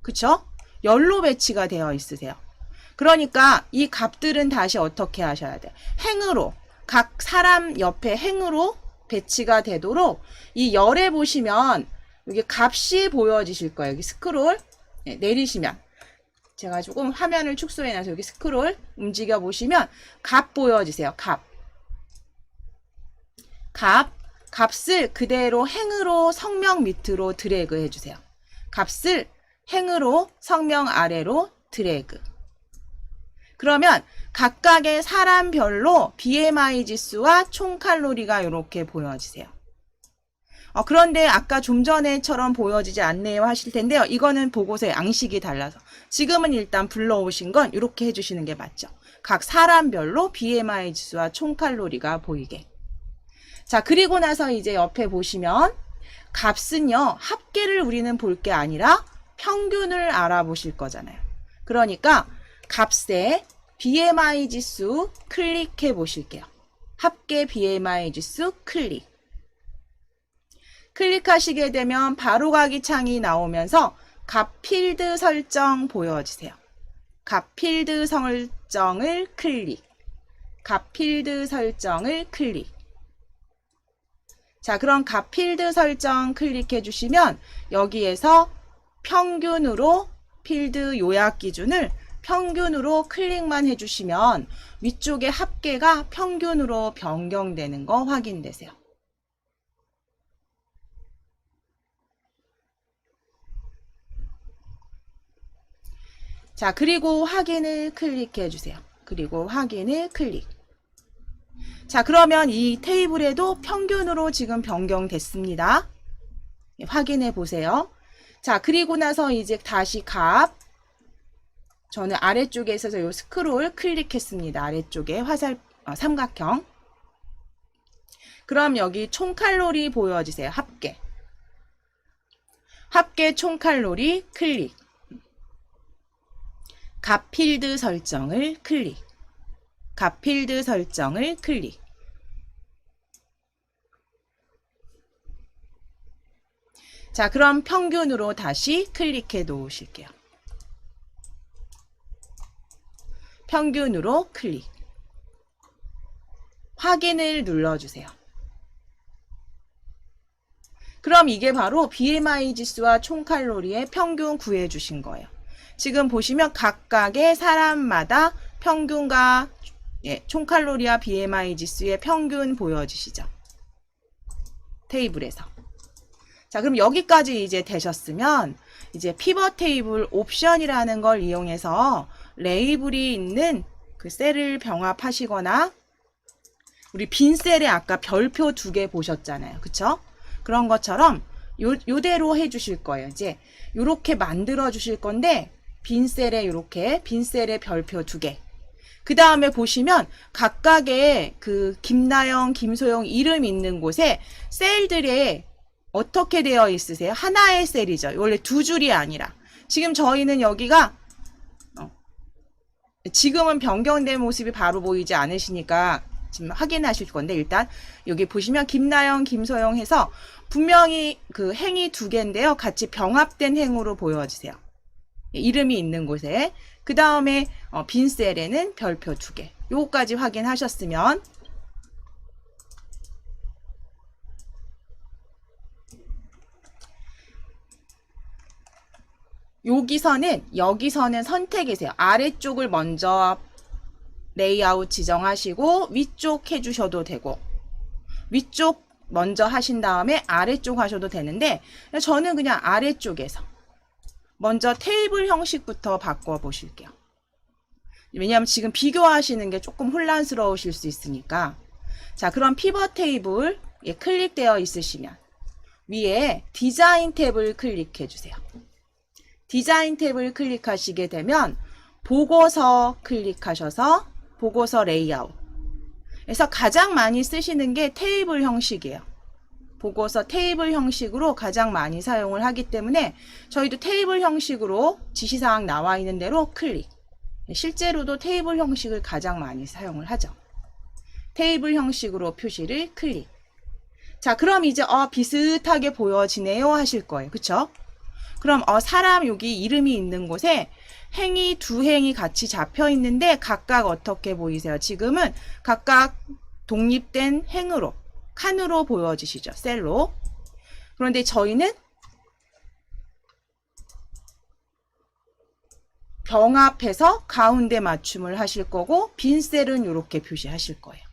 그쵸? 열로 배치가 되어 있으세요. 그러니까 이 값들은 다시 어떻게 하셔야 돼요? 행으로, 각 사람 옆에 행으로 배치가 되도록 이 열에 보시면 여기 값이 보여지실 거예요. 여기 스크롤 내리시면 제가 조금 화면을 축소해놔서 여기 스크롤 움직여 보시면 값 보여지세요. 값을 그대로 행으로 성명 밑으로 드래그 해주세요. 값을 행으로 성명 아래로 드래그. 그러면 각각의 사람별로 BMI 지수와 총칼로리가 이렇게 보여지세요. 그런데 아까 좀 전에처럼 보여지지 않네요 하실 텐데요. 이거는 보고서의 양식이 달라서 지금은 일단 불러오신 건 이렇게 해주시는 게 맞죠. 각 사람별로 BMI 지수와 총칼로리가 보이게. 자, 그리고 나서 이제 옆에 보시면 값은요, 합계를 우리는 볼 게 아니라 평균을 알아보실 거잖아요. 그러니까 값에 BMI 지수 클릭해 보실게요. 합계 BMI 지수 클릭하시게 되면 바로 가기 창이 나오면서 값 필드 설정 보여지세요. 값 필드 설정을 클릭. 자, 그럼 값 필드 설정 클릭해 주시면 여기에서 평균으로 필드 요약 기준을 평균으로 클릭만 해주시면 위쪽에 합계가 평균으로 변경되는 거 확인되세요. 자, 그리고 확인을 클릭해 주세요. 자, 그러면 이 테이블에도 평균으로 지금 변경됐습니다. 확인해 보세요. 자, 그리고 나서 이제 다시 저는 아래쪽에 있어서 요 스크롤 클릭했습니다. 아래쪽에 삼각형. 그럼 여기 총칼로리 보여지세요. 합계 총칼로리 클릭. 값 필드 설정을 클릭. 자, 그럼 평균으로 다시 클릭해 놓으실게요. 평균으로 클릭. 확인을 눌러주세요. 그럼 이게 바로 BMI 지수와 총칼로리의 평균 구해주신 거예요. 지금 보시면 각각의 사람마다 평균과 총칼로리와 BMI 지수의 평균 보여지시죠? 테이블에서. 자, 그럼 여기까지 이제 되셨으면 이제 피벗 테이블 옵션이라는 걸 이용해서 레이블이 있는 그 셀을 병합하시거나, 우리 빈 셀에 아까 별표 2개 보셨잖아요. 그쵸? 그런 것처럼 요대로 해주실 거예요. 이제 요렇게 만들어 주실 건데, 빈 셀에 요렇게, 빈 셀에 별표 2개. 그 다음에 보시면 각각의 그 김나영, 김소영 이름 있는 곳에 셀들에 어떻게 되어 있으세요? 하나의 셀이죠. 원래 2줄이 아니라. 지금 저희는 여기가 지금은 변경된 모습이 바로 보이지 않으시니까 지금 확인하실 건데, 일단 여기 보시면 김나영, 김소영 해서 분명히 그 행이 2개인데요. 같이 병합된 행으로 보여주세요. 이름이 있는 곳에. 그 다음에 빈 셀에는 별표 2개. 요거까지 확인하셨으면 여기서는 선택이세요. 아래쪽을 먼저 레이아웃 지정하시고 위쪽 해주셔도 되고, 위쪽 먼저 하신 다음에 아래쪽 하셔도 되는데, 저는 그냥 아래쪽에서 먼저 테이블 형식부터 바꿔 보실게요. 왜냐하면 지금 비교하시는 게 조금 혼란스러우실 수 있으니까. 자, 그럼 피벗 테이블 클릭되어 있으시면 위에 디자인 탭을 클릭해 주세요. 디자인 탭을 클릭하시게 되면 보고서 클릭하셔서 보고서 레이아웃. 그래서 가장 많이 쓰시는 게 테이블 형식이에요. 보고서 테이블 형식으로 가장 많이 사용을 하기 때문에 저희도 테이블 형식으로 지시사항 나와 있는 대로 클릭. 실제로도 테이블 형식을 가장 많이 사용을 하죠. 테이블 형식으로 표시를 클릭. 자, 그럼 이제 비슷하게 보여지네요 하실 거예요. 그쵸? 그럼 사람 여기 이름이 있는 곳에 행이 2행이 같이 잡혀 있는데 각각 어떻게 보이세요? 지금은 각각 독립된 행으로, 칸으로 보여지시죠. 셀로. 그런데 저희는 병합해서 가운데 맞춤을 하실 거고, 빈 셀은 이렇게 표시하실 거예요.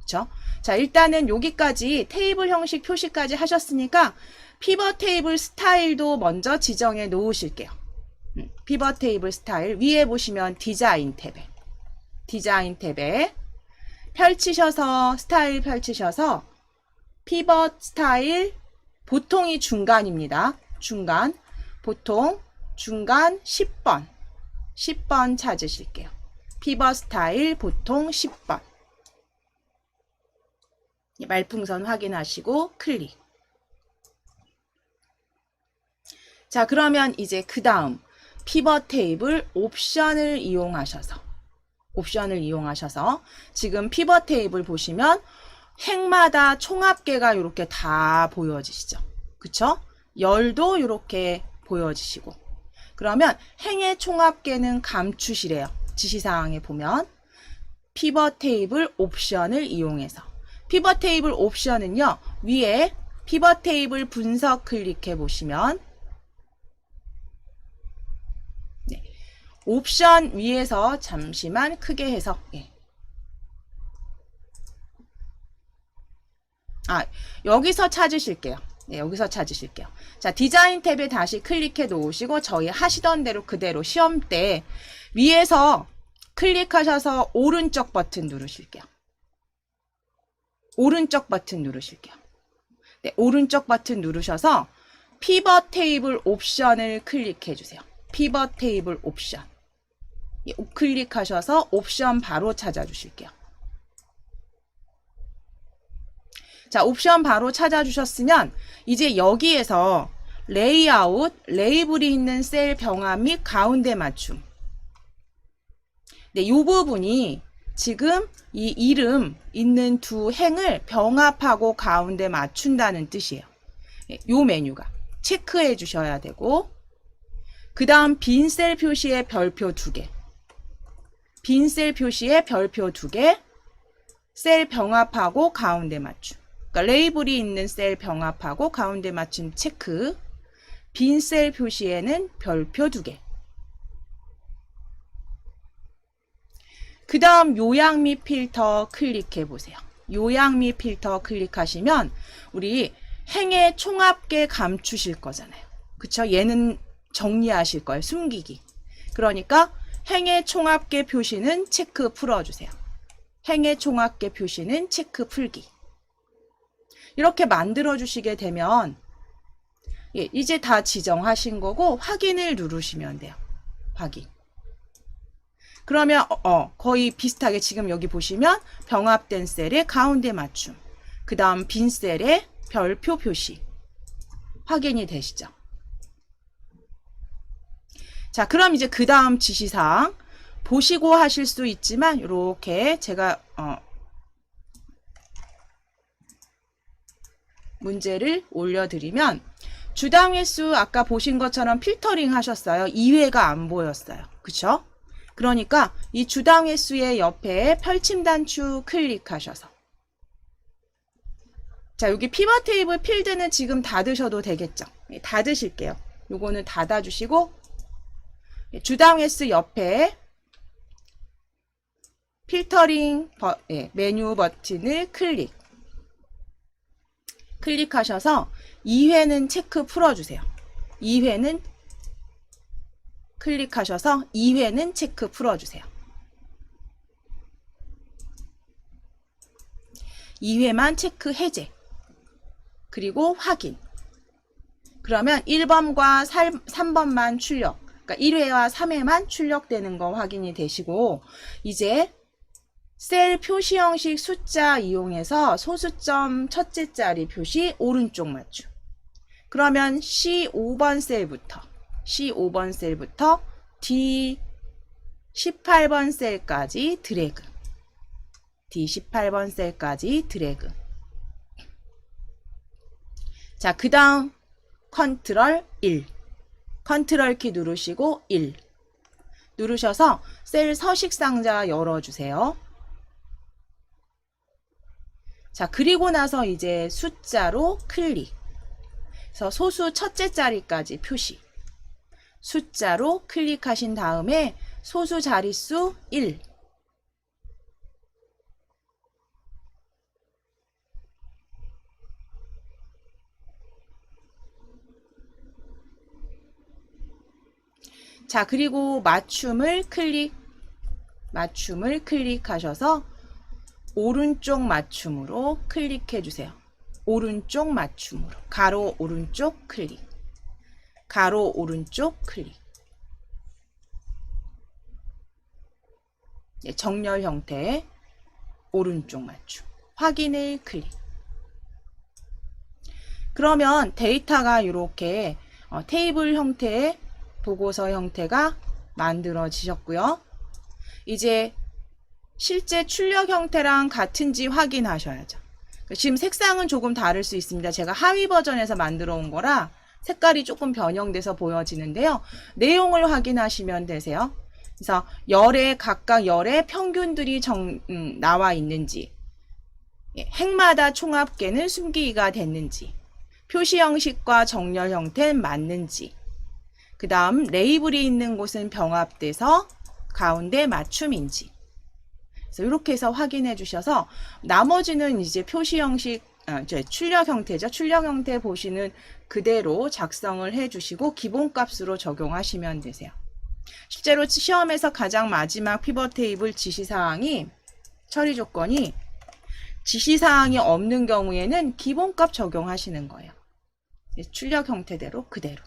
그쵸? 자, 일단은 여기까지 테이블 형식 표시까지 하셨으니까 피벗 테이블 스타일도 먼저 지정해 놓으실게요. 피벗 테이블 스타일 위에 보시면 디자인 탭에 펼치셔서 스타일 펼치셔서 피벗 스타일 보통이 중간입니다. 중간 보통 중간 10번 찾으실게요. 피벗 스타일 보통 10번. 말풍선 확인하시고 클릭. 자, 그러면 이제 그 다음 피벗 테이블 옵션을 이용하셔서 지금 피벗 테이블 보시면 행마다 총합계가 이렇게 다 보여지시죠. 그쵸? 열도 이렇게 보여지시고, 그러면 행의 총합계는 감추시래요. 지시사항에 보면 피벗 테이블 옵션을 이용해서, 피벗 테이블 옵션은요, 위에 피벗 테이블 분석 클릭해 보시면 옵션 위에서 잠시만 크게 해서 여기서 찾으실게요. 여기서 찾으실게요. 자, 디자인 탭에 다시 클릭해 놓으시고 저희 하시던 대로 그대로 시험 때 위에서 클릭하셔서 오른쪽 버튼 누르실게요. 오른쪽 버튼 누르실게요. 네, 오른쪽 버튼 누르셔서 피벗 테이블 옵션을 클릭해 주세요. 피벗 테이블 옵션. 클릭하셔서 옵션 바로 찾아주실게요. 자, 옵션 바로 찾아주셨으면 이제 여기에서 레이아웃, 레이블이 있는 셀 병합 및 가운데 맞춤. 네, 이 부분이 지금 이 이름 있는 2행을 병합하고 가운데 맞춘다는 뜻이에요. 이 메뉴가 체크해 주셔야 되고, 그 다음 빈 셀 표시에 별표 2개. 빈 셀 표시에 별표 2개. 셀 병합하고 가운데 맞춤. 그러니까 레이블이 있는 셀 병합하고 가운데 맞춤 체크. 빈 셀 표시에는 별표 2개. 그 다음 요약 및 필터 클릭해 보세요. 요약 및 필터 클릭하시면 우리 행의 총합계 감추실 거잖아요. 그쵸? 얘는 정리하실 거예요. 숨기기. 그러니까 행의 총합계 표시는 체크 풀어주세요. 행의 총합계 표시는 체크 풀기. 이렇게 만들어 주시게 되면 예, 이제 다 지정하신 거고 확인을 누르시면 돼요. 확인. 그러면 거의 비슷하게 지금 여기 보시면 병합된 셀의 가운데 맞춤, 그 다음 빈 셀의 별표 표시 확인이 되시죠. 자, 그럼 이제 그 다음 지시사항 보시고 하실 수 있지만 이렇게 제가 문제를 올려드리면 주당 횟수 아까 보신 것처럼 필터링 하셨어요. 2회가 안 보였어요. 그쵸? 그러니까 이 주당 횟수의 옆에 펼침 단추 클릭하셔서 자, 여기 피벗 테이블 필드는 지금 닫으셔도 되겠죠? 네, 닫으실게요. 요거는 닫아주시고 주당 횟수 옆에 필터링 메뉴 버튼을 클릭하셔서 2회는 체크 풀어주세요. 2회는 클릭하셔서 2회는 체크 풀어주세요. 2회만 체크 해제. 그리고 확인. 그러면 1번과 3번만 출력. 그러니까 1회와 3회만 출력되는 거 확인이 되시고 이제 셀 표시 형식 숫자 이용해서 소수점 첫째 자리 표시 오른쪽 맞춤. 그러면 C5번 셀부터 D18번 셀까지 드래그. D18번 셀까지 드래그. 자, 그 다음 컨트롤 1. 컨트롤 키 누르시고 1. 누르셔서 셀 서식 상자 열어주세요. 자, 그리고 나서 이제 숫자로 클릭. 그래서 소수 첫째 자리까지 표시. 숫자로 클릭하신 다음에 소수 자릿수 1. 자, 그리고 맞춤을 클릭하셔서 오른쪽 맞춤으로 클릭해 주세요. 오른쪽 맞춤으로. 가로 오른쪽 클릭. 가로 오른쪽 클릭. 네, 정렬 형태의 오른쪽 맞춤. 확인을 클릭. 그러면 데이터가 이렇게 테이블 형태의 보고서 형태가 만들어지셨고요. 이제 실제 출력 형태랑 같은지 확인하셔야죠. 지금 색상은 조금 다를 수 있습니다. 제가 하위 버전에서 만들어 온 거라 색깔이 조금 변형돼서 보여지는데요. 내용을 확인하시면 되세요. 그래서 각각 열의 평균들이 나와 있는지, 행마다 총합계는 숨기기가 됐는지, 표시 형식과 정렬 형태는 맞는지, 그 다음 레이블이 있는 곳은 병합돼서 가운데 맞춤인지. 그래서 이렇게 해서 확인해 주셔서 나머지는 이제 표시 형식, 출력 형태죠. 출력 형태 보시는 그대로 작성을 해 주시고 기본값으로 적용하시면 되세요. 실제로 시험에서 가장 마지막 피벗 테이블 지시사항이 처리 조건이 지시사항이 없는 경우에는 기본값 적용하시는 거예요. 출력 형태대로 그대로.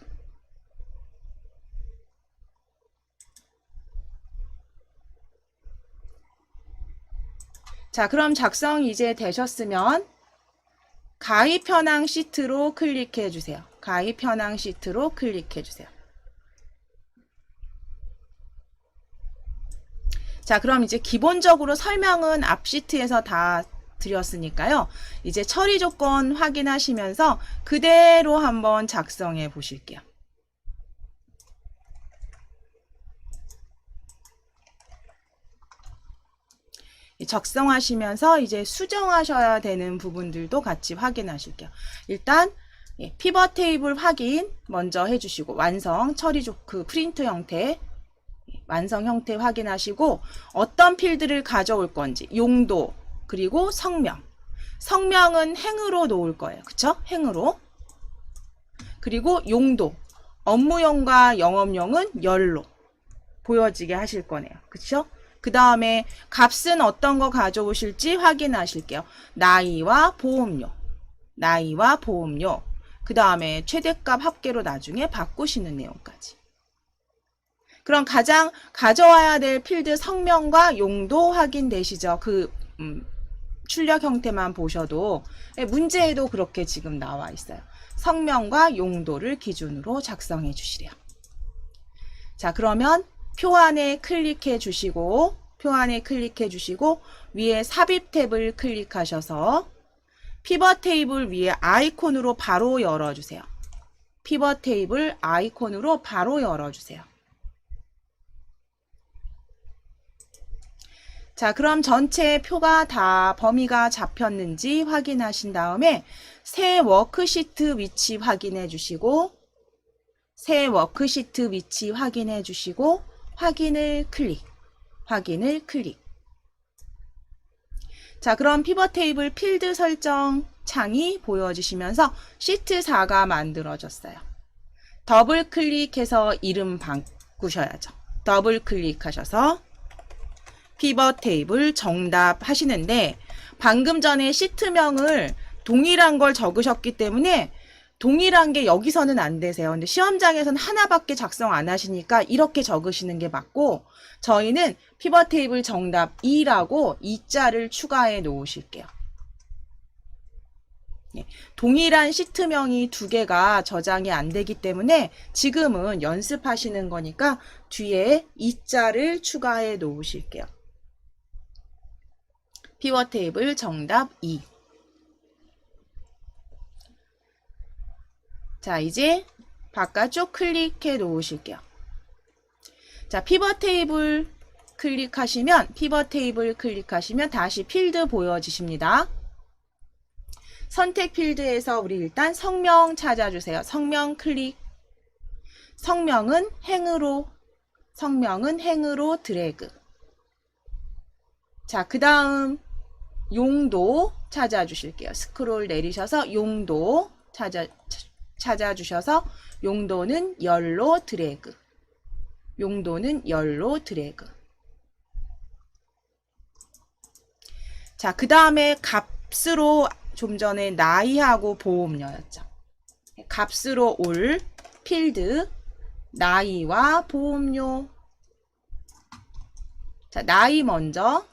자, 그럼 작성이 이제 되셨으면 가입 현황 시트로 클릭해 주세요. 가입 현황 시트로 클릭해 주세요. 자, 그럼 이제 기본적으로 설명은 앞 시트에서 다 드렸으니까요. 이제 처리 조건 확인하시면서 그대로 한번 작성해 보실게요. 작성하시면서 이제 수정하셔야 되는 부분들도 같이 확인하실게요. 일단 피벗 테이블 확인 먼저 해주시고 완성 처리 그 프린트 형태 완성 형태 확인하시고 어떤 필드를 가져올 건지 용도 그리고 성명은 행으로 놓을 거예요. 그쵸? 행으로. 그리고 용도 업무용과 영업용은 열로 보여지게 하실 거네요. 그쵸? 그 다음에 값은 어떤 거 가져오실지 확인하실게요. 나이와 보험료. 나이와 보험료. 그 다음에 최대값 합계로 나중에 바꾸시는 내용까지. 그럼 가장 가져와야 될 필드 성명과 용도 확인되시죠? 출력 형태만 보셔도 문제에도 그렇게 지금 나와 있어요. 성명과 용도를 기준으로 작성해 주시래요. 자, 그러면 표 안에 클릭해 주시고 위에 삽입 탭을 클릭하셔서 피벗 테이블 위에 아이콘으로 바로 열어주세요. 피벗 테이블 아이콘으로 바로 열어주세요. 자, 그럼 전체 표가 다 범위가 잡혔는지 확인하신 다음에 새 워크시트 위치 확인해 주시고 확인을 클릭. 자, 그럼 피벗 테이블 필드 설정 창이 보여지시면서 시트 4가 만들어졌어요. 더블 클릭해서 이름 바꾸셔야죠. 더블 클릭하셔서 피벗 테이블 정답 하시는데 방금 전에 시트명을 동일한 걸 적으셨기 때문에 동일한 게 여기서는 안 되세요. 근데 시험장에서는 하나밖에 작성 안 하시니까 이렇게 적으시는 게 맞고 저희는 피벗 테이블 정답 2라고 2자를 추가해 놓으실게요. 동일한 시트명이 두 개가 저장이 안 되기 때문에 지금은 연습하시는 거니까 뒤에 2자를 추가해 놓으실게요. 피벗 테이블 정답 2. 자, 이제 바깥쪽 클릭해 놓으실게요. 자, 피벗 테이블 클릭하시면 다시 필드 보여지십니다. 선택 필드에서 우리 일단 성명 찾아주세요. 성명 클릭. 성명은 행으로 드래그. 자, 그 다음 용도 찾아주실게요. 스크롤 내리셔서 용도 찾아주셔서 용도는 열로 드래그. 자, 그 다음에 값으로 좀 전에 나이하고 보험료였죠. 값으로 올 필드 나이와 보험료. 자, 나이 먼저.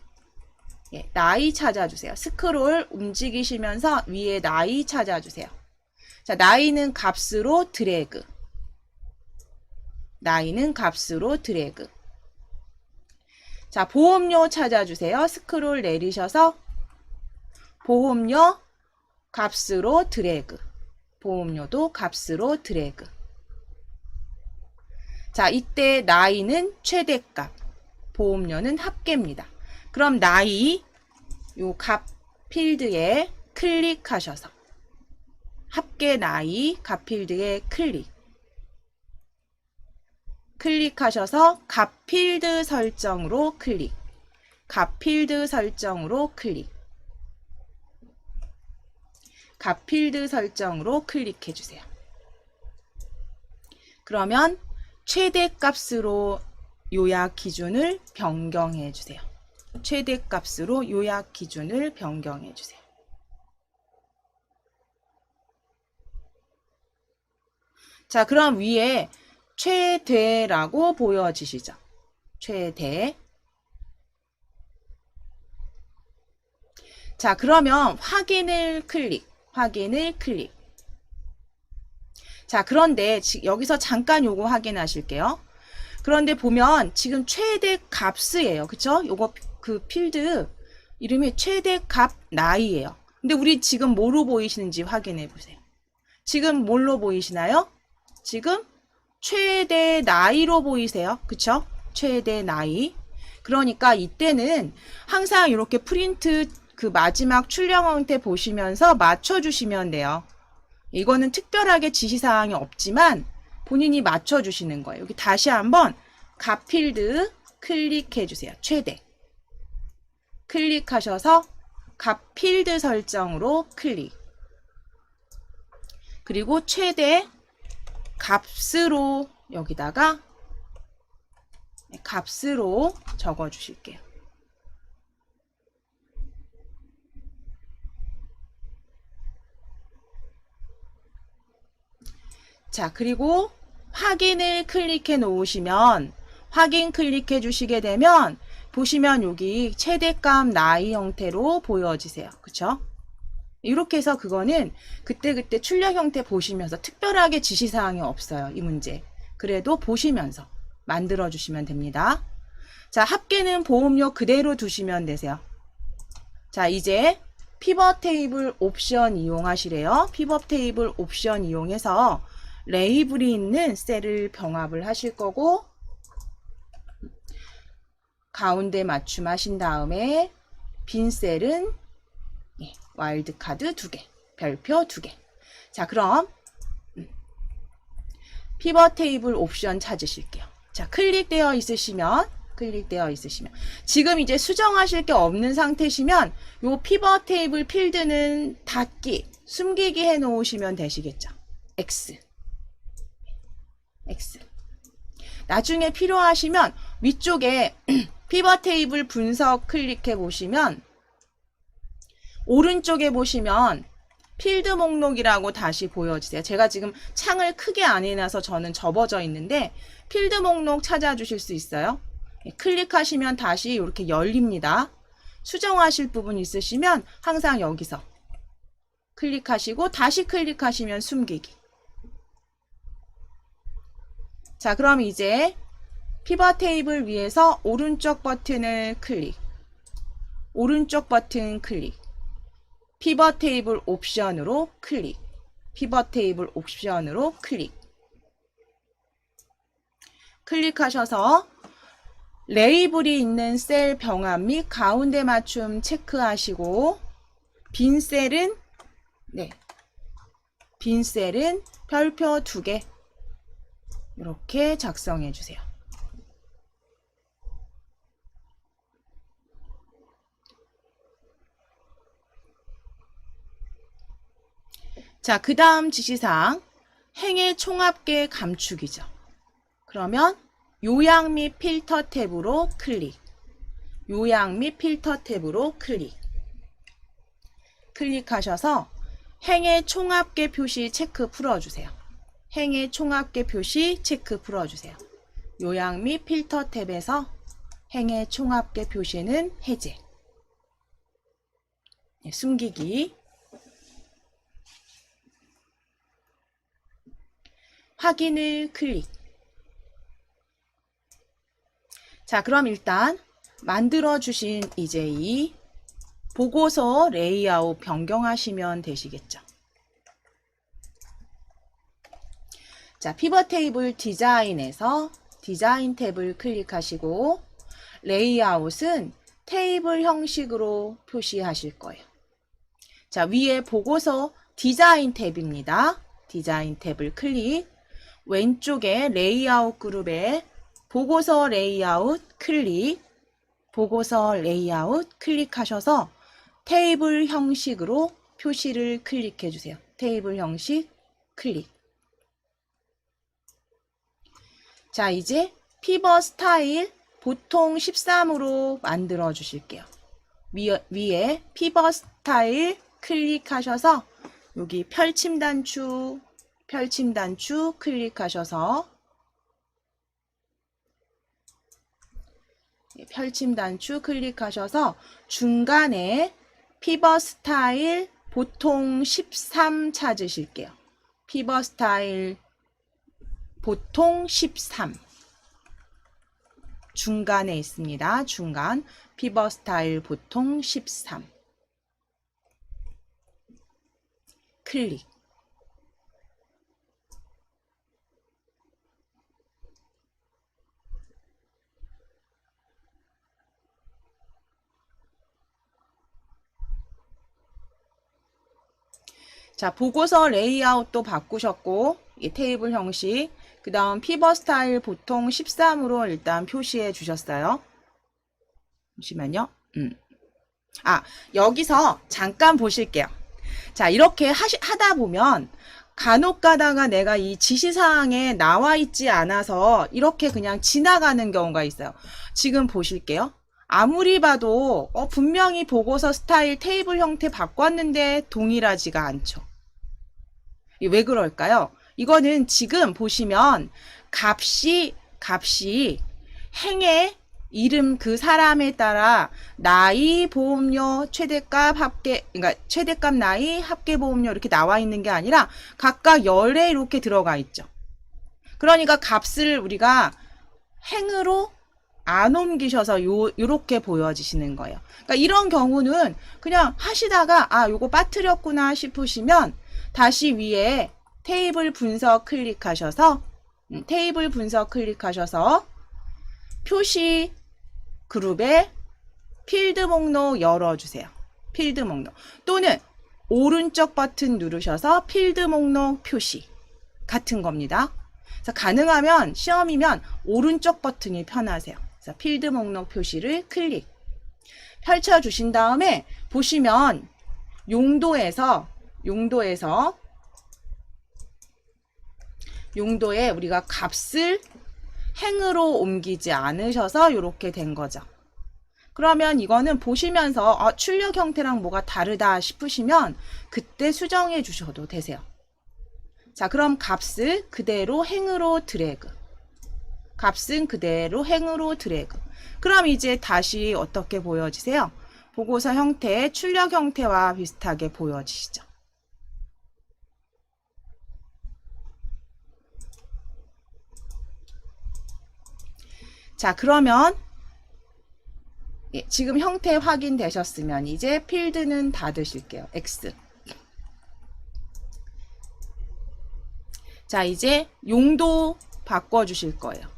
나이 찾아주세요. 스크롤 움직이시면서 위에 나이 찾아주세요. 자, 나이는 값으로 드래그. 자, 보험료 찾아주세요. 스크롤 내리셔서 보험료 값으로 드래그. 보험료도 값으로 드래그. 자, 이때 나이는 최대값, 보험료는 합계입니다. 그럼 나이 요 값 필드에 클릭하셔서 합계 나이 값 필드에 클릭하셔서 값 필드 설정으로 클릭. 값 필드 설정으로 클릭해 주세요. 그러면 최대값으로 요약 기준을 변경해 주세요. 자, 그럼 위에 최대라고 보여지시죠? 최대. 자, 그러면 확인을 클릭. 자, 그런데 여기서 잠깐 요거 확인하실게요. 그런데 보면 지금 최대 값이에요. 그쵸? 요거 그 필드 이름이 최대 값 나이예요. 근데 우리 지금 뭐로 보이시는지 확인해 보세요. 지금 뭘로 보이시나요? 지금 최대 나이로 보이세요. 그쵸? 최대 나이. 그러니까 이때는 항상 이렇게 프린트 그 마지막 출력 형태 보시면서 맞춰주시면 돼요. 이거는 특별하게 지시사항이 없지만 본인이 맞춰주시는 거예요. 여기 다시 한번 값 필드 클릭해 주세요. 최대. 클릭하셔서 값 필드 설정으로 클릭. 그리고 최대 값으로 여기다가 값으로 적어 주실게요. 자, 그리고 확인을 클릭해 놓으시면 확인 클릭해 주시게 되면 보시면 여기 최대값 나이 형태로 보여지세요. 그쵸? 이렇게 해서 그거는 그때그때 출력 형태 보시면서 특별하게 지시사항이 없어요. 이 문제. 그래도 보시면서 만들어 주시면 됩니다. 자, 합계는 보험료 그대로 두시면 되세요. 자, 이제 피벗 테이블 옵션 이용하시래요. 피벗 테이블 옵션 이용해서 레이블이 있는 셀을 병합을 하실 거고 가운데 맞춤하신 다음에 빈 셀은 와일드카드 2개, 별표 2개. 자, 그럼 피벗 테이블 옵션 찾으실게요. 자, 클릭되어 있으시면 지금 이제 수정하실 게 없는 상태시면 요 피벗 테이블 필드는 닫기, 숨기기 해 놓으시면 되시겠죠. X. 나중에 필요하시면 위쪽에 피벗 테이블 분석 클릭해 보시면 오른쪽에 보시면 필드 목록이라고 다시 보여주세요. 제가 지금 창을 크게 안 해놔서 저는 접어져 있는데 필드 목록 찾아주실 수 있어요. 클릭하시면 다시 이렇게 열립니다. 수정하실 부분 있으시면 항상 여기서 클릭하시고 다시 클릭하시면 숨기기. 자, 그럼 이제 피벗 테이블 위에서 오른쪽 버튼을 클릭, 오른쪽 버튼 클릭, 피벗 테이블 옵션으로 클릭, 피벗 테이블 옵션으로 클릭. 클릭하셔서 레이블이 있는 셀 병합 및 가운데 맞춤 체크하시고 빈 셀은 별표 2개 이렇게 작성해 주세요. 자, 그 다음 지시사항 행의 총합계 감축이죠. 그러면 요약 및 필터 탭으로 클릭, 요약 및 필터 탭으로 클릭. 클릭하셔서 행의 총합계 표시 체크 풀어주세요. 행의 총합계 표시 체크 풀어주세요. 요약 및 필터 탭에서 행의 총합계 표시는 해제. 숨기기. 확인을 클릭. 자, 그럼 일단 만들어 주신 이제 이 보고서 레이아웃 변경하시면 되시겠죠. 자, 피벗 테이블 디자인에서 디자인 탭을 클릭하시고 레이아웃은 테이블 형식으로 표시하실 거예요. 자, 위에 보고서 디자인 탭입니다. 디자인 탭을 클릭. 왼쪽에 레이아웃 그룹에 보고서 레이아웃 클릭. 보고서 레이아웃 클릭하셔서 테이블 형식으로 표시를 클릭해 주세요. 테이블 형식 클릭. 자, 이제 피벗 스타일 보통 13으로 만들어 주실게요. 위에 피벗 스타일 클릭하셔서 여기 펼침 단추 클릭하셔서 펼침 단추 클릭하셔서 중간에 피벗 스타일 보통 13 찾으실게요. 피벗 스타일 보통 13 중간에 있습니다. 중간 피벗 스타일 보통 13 클릭. 자, 보고서 레이아웃도 바꾸셨고 이 테이블 형식 그 다음 피벗 스타일 보통 13으로 일단 표시해 주셨어요. 잠시만요. 여기서 잠깐 보실게요. 자, 이렇게 하다 보면 간혹 가다가 내가 이 지시사항에 나와 있지 않아서 이렇게 그냥 지나가는 경우가 있어요. 지금 보실게요. 아무리 봐도 분명히 보고서 스타일 테이블 형태 바꿨는데 동일하지가 않죠. 왜 그럴까요? 이거는 지금 보시면 값이 행의 이름 그 사람에 따라 나이, 보험료, 최대값, 합계, 그러니까 최대값, 나이, 합계 보험료 이렇게 나와 있는 게 아니라 각각 열에 이렇게 들어가 있죠. 그러니까 값을 우리가 행으로 안 옮기셔서 요렇게 보여지시는 거예요. 그러니까 이런 경우는 그냥 하시다가 요거 빠뜨렸구나 싶으시면 다시 위에 테이블 분석 클릭하셔서 표시 그룹에 필드 목록 열어주세요. 필드 목록 또는 오른쪽 버튼 누르셔서 필드 목록 표시 같은 겁니다. 그래서 가능하면 시험이면 오른쪽 버튼이 편하세요. 그래서 필드 목록 표시를 클릭 펼쳐주신 다음에 보시면 용도에 우리가 값을 행으로 옮기지 않으셔서 이렇게 된 거죠. 그러면 이거는 보시면서 출력 형태랑 뭐가 다르다 싶으시면 그때 수정해 주셔도 되세요. 자, 그럼 값을 그대로 행으로 드래그. 그럼 이제 다시 어떻게 보여지세요? 보고서 형태, 출력 형태와 비슷하게 보여지시죠. 자, 그러면 지금 형태 확인되셨으면 이제 필드는 닫으실게요. X. 자, 이제 용도 바꿔주실 거예요.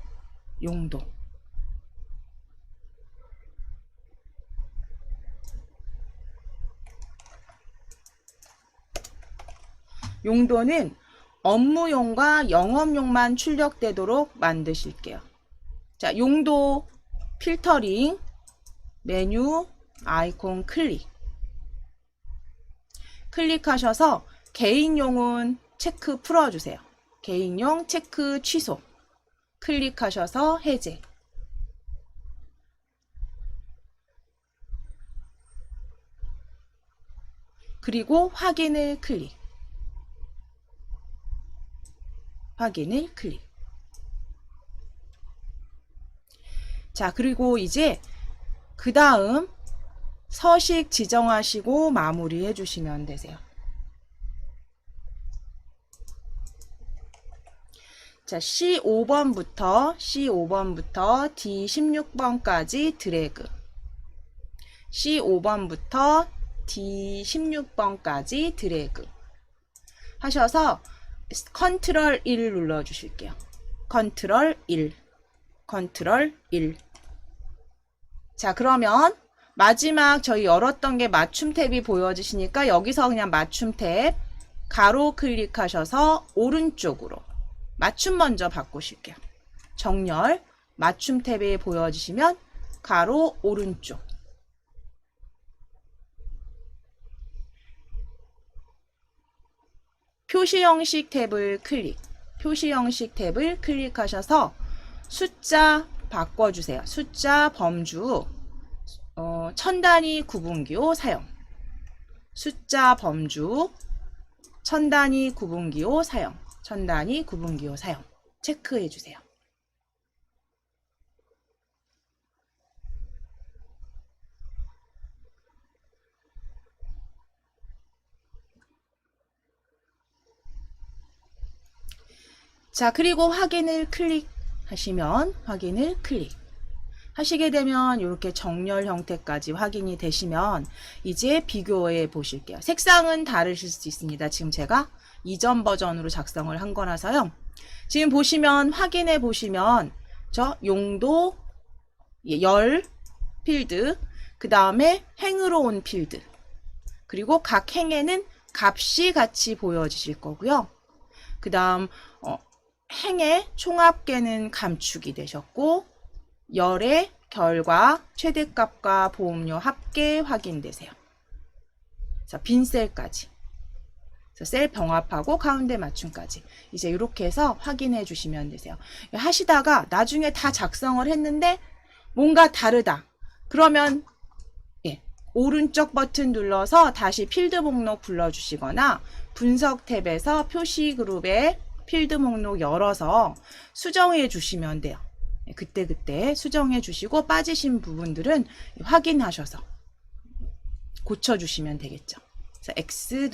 용도는 업무용과 영업용만 출력되도록 만드실게요. 자, 용도 필터링 메뉴 아이콘 클릭하셔서 개인용은 체크 풀어주세요. 개인용 체크 취소 클릭하셔서 해제. 그리고 확인을 클릭. 자, 그리고 이제 그 다음 서식 지정하시고 마무리해 주시면 되세요. 자, C5번부터 D16번까지 드래그. C5번부터 D16번까지 드래그. 하셔서 컨트롤 1 눌러 주실게요. 컨트롤 1. 자, 그러면 마지막 저희 열었던 게 맞춤 탭이 보여지시니까 여기서 그냥 맞춤 탭 가로 클릭하셔서 오른쪽으로 맞춤 먼저 바꾸실게요. 정렬 맞춤 탭이 보여지시면 가로 오른쪽. 표시 형식 탭을 클릭하셔서 숫자 바꿔주세요. 숫자 범주 천 단위 구분기호 사용. 숫자 범주 천 단위 구분기호 사용. 체크해 주세요. 자, 그리고 확인을 하시게 되면 이렇게 정렬 형태까지 확인이 되시면 이제 비교해 보실게요. 색상은 다르실 수 있습니다. 지금 제가 이전 버전으로 작성을 한 거라서요. 지금 보시면 확인해 보시면 저 용도 열 필드, 그 다음에 행으로 온 필드, 그리고 각 행에는 값이 같이 보여지실 거고요. 그 다음 행의 총합계는 감축이 되셨고 열의 결과 최대값과 보험료 합계 확인되세요. 자, 빈셀까지. 그래서 셀 병합하고 가운데 맞춤까지 이제 이렇게 해서 확인해 주시면 되세요. 하시다가 나중에 다 작성을 했는데 뭔가 다르다. 그러면 오른쪽 버튼 눌러서 다시 필드 목록 불러주시거나 분석 탭에서 표시 그룹에 필드 목록 열어서 수정해 주시면 돼요. 그때 수정해 주시고 빠지신 부분들은 확인하셔서 고쳐주시면 되겠죠. 그래서 X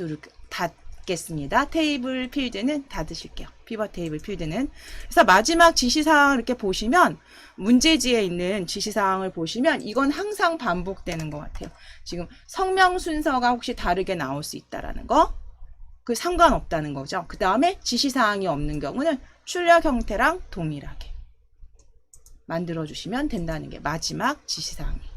닫겠습니다. 테이블 필드는 닫으실게요. 피벗 테이블 필드는. 그래서 마지막 지시사항을 이렇게 보시면 문제지에 있는 지시사항을 보시면 이건 항상 반복되는 것 같아요. 지금 성명 순서가 혹시 다르게 나올 수 있다라는 거, 그 상관없다는 거죠. 그 다음에 지시사항이 없는 경우는 출력 형태랑 동일하게 만들어 주시면 된다는 게 마지막 지시사항이에요.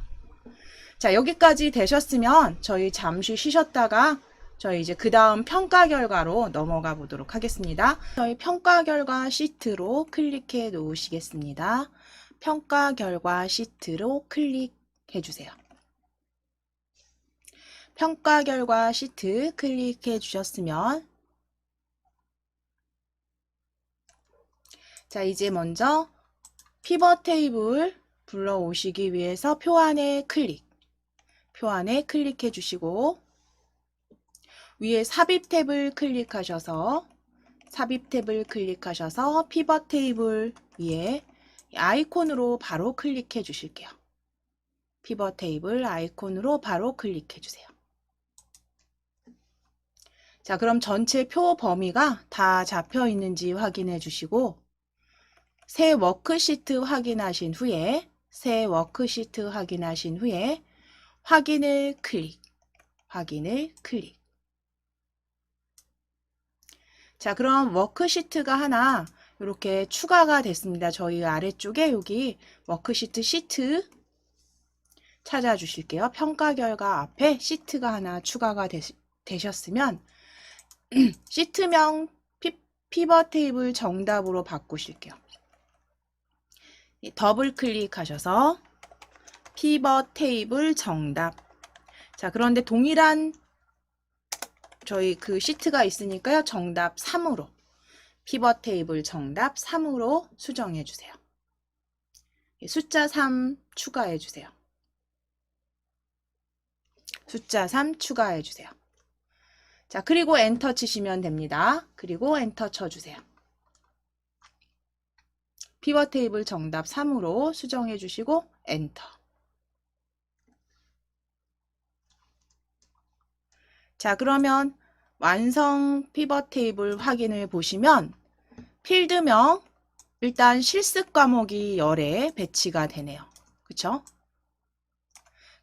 자, 여기까지 되셨으면 저희 잠시 쉬셨다가 저희 이제 그 다음 평가 결과로 넘어가 보도록 하겠습니다. 저희 평가 결과 시트로 클릭해 놓으시겠습니다. 평가 결과 시트로 클릭해 주세요. 평가 결과 시트 클릭해 주셨으면 자, 이제 먼저 피벗 테이블 불러오시기 위해서 표 안에 클릭해 주시고 위에 삽입 탭을 클릭하셔서 피벗 테이블 위에 아이콘으로 바로 클릭해 주실게요. 피벗 테이블 아이콘으로 바로 클릭해 주세요. 자, 그럼 전체 표 범위가 다 잡혀 있는지 확인해 주시고 새 워크시트 확인하신 후에 확인을 클릭. 자, 그럼 워크시트가 하나 이렇게 추가가 됐습니다. 저희 아래쪽에 여기 워크시트 시트 찾아주실게요. 평가 결과 앞에 시트가 하나 추가가 되셨으면 시트명 피벗 테이블 정답으로 바꾸실게요. 더블 클릭하셔서 피벗 테이블 정답. 자, 그런데 동일한 저희 그 시트가 있으니까요. 정답 3으로 피벗 테이블 정답 3으로 수정해 주세요. 숫자 3 추가해 주세요. 숫자 3 추가해 주세요. 자, 그리고 엔터 치시면 됩니다. 그리고 엔터 쳐주세요. 피벗 테이블 정답 3으로 수정해 주시고 엔터. 자, 그러면 완성 피벗 테이블 확인을 보시면 필드명 일단 실습 과목이 열에 배치가 되네요. 그쵸?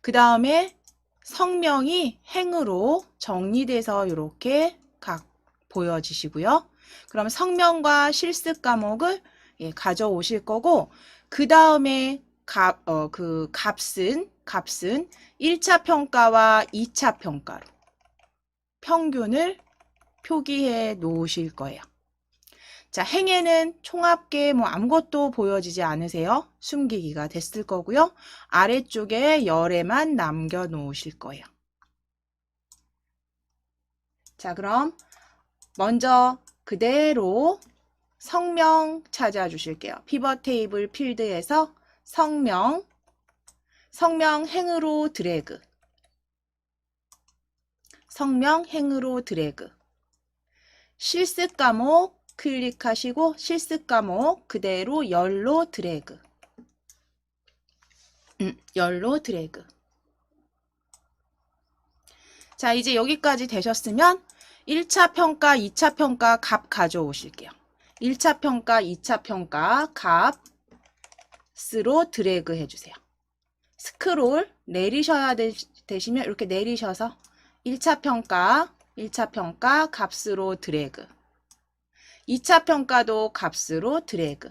그 다음에 성명이 행으로 정리돼서 이렇게 각 보여지시고요. 그럼 성명과 실습 과목을 가져오실 거고 그 다음에 값은 1차 평가와 2차 평가로 평균을 표기해 놓으실 거예요. 자, 행에는 총합계 아무것도 보여지지 않으세요. 숨기기가 됐을 거고요. 아래쪽에 열에만 남겨 놓으실 거예요. 자, 그럼 먼저 그대로 성명 찾아주실게요. 피벗 테이블 필드에서 성명 행으로 드래그. 실습 과목 클릭하시고 실습 과목 그대로 열로 드래그. 자, 이제 여기까지 되셨으면 1차 평가, 2차 평가 값 가져오실게요. 1차 평가, 2차 평가 값으로 드래그 해주세요. 스크롤 내리셔야 되시면 이렇게 내리셔서 1차 평가 값으로 드래그. 2차 평가도 값으로 드래그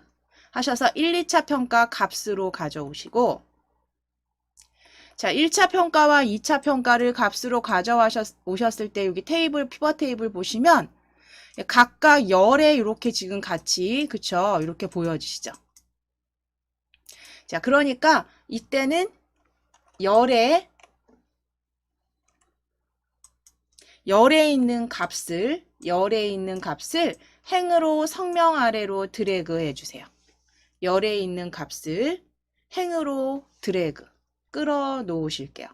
하셔서 1, 2차 평가 값으로 가져오시고 자, 1차 평가와 2차 평가를 값으로 가져오셨을 때 여기 테이블, 피벗 테이블 보시면 각각 열에 이렇게 지금 같이 그쵸? 이렇게 보여지시죠? 자, 그러니까 이때는 열에 열에 있는 값을 행으로 성명 아래로 드래그 해주세요. 열에 있는 값을 행으로 드래그 끌어 놓으실게요.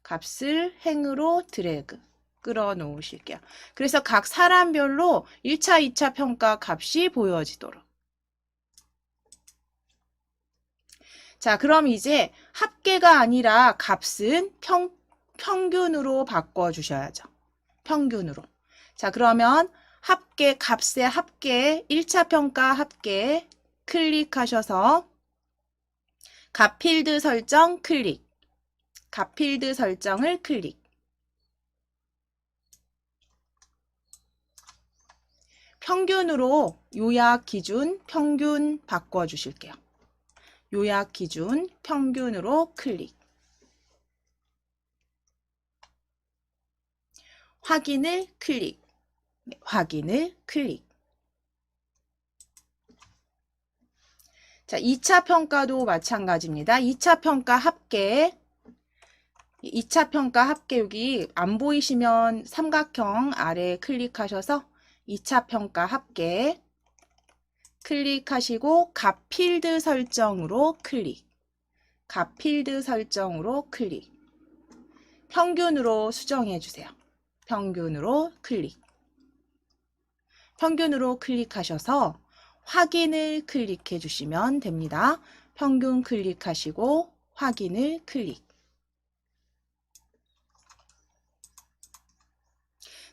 값을 행으로 드래그 끌어 놓으실게요. 그래서 각 사람별로 1차, 2차 평가 값이 보여지도록. 자, 그럼 이제 합계가 아니라 값은 평균으로 바꿔주셔야죠. 평균으로. 자, 그러면 합계, 값의 합계, 1차 평가 합계 클릭하셔서 값 필드 설정 클릭. 값 필드 설정을 클릭. 평균으로 요약 기준 평균 바꿔주실게요. 요약 기준 평균으로 클릭. 확인을 클릭. 네, 확인을 클릭. 자, 2차 평가도 마찬가지입니다. 2차 평가 합계. 2차 평가 합계 여기 안 보이시면 삼각형 아래 클릭하셔서 2차 평가 합계 클릭하시고 값 필드 설정으로 클릭. 값 필드 설정으로 클릭. 평균으로 수정해 주세요. 평균으로 클릭. 평균으로 클릭하셔서 확인을 클릭해 주시면 됩니다. 평균 클릭하시고 확인을 클릭.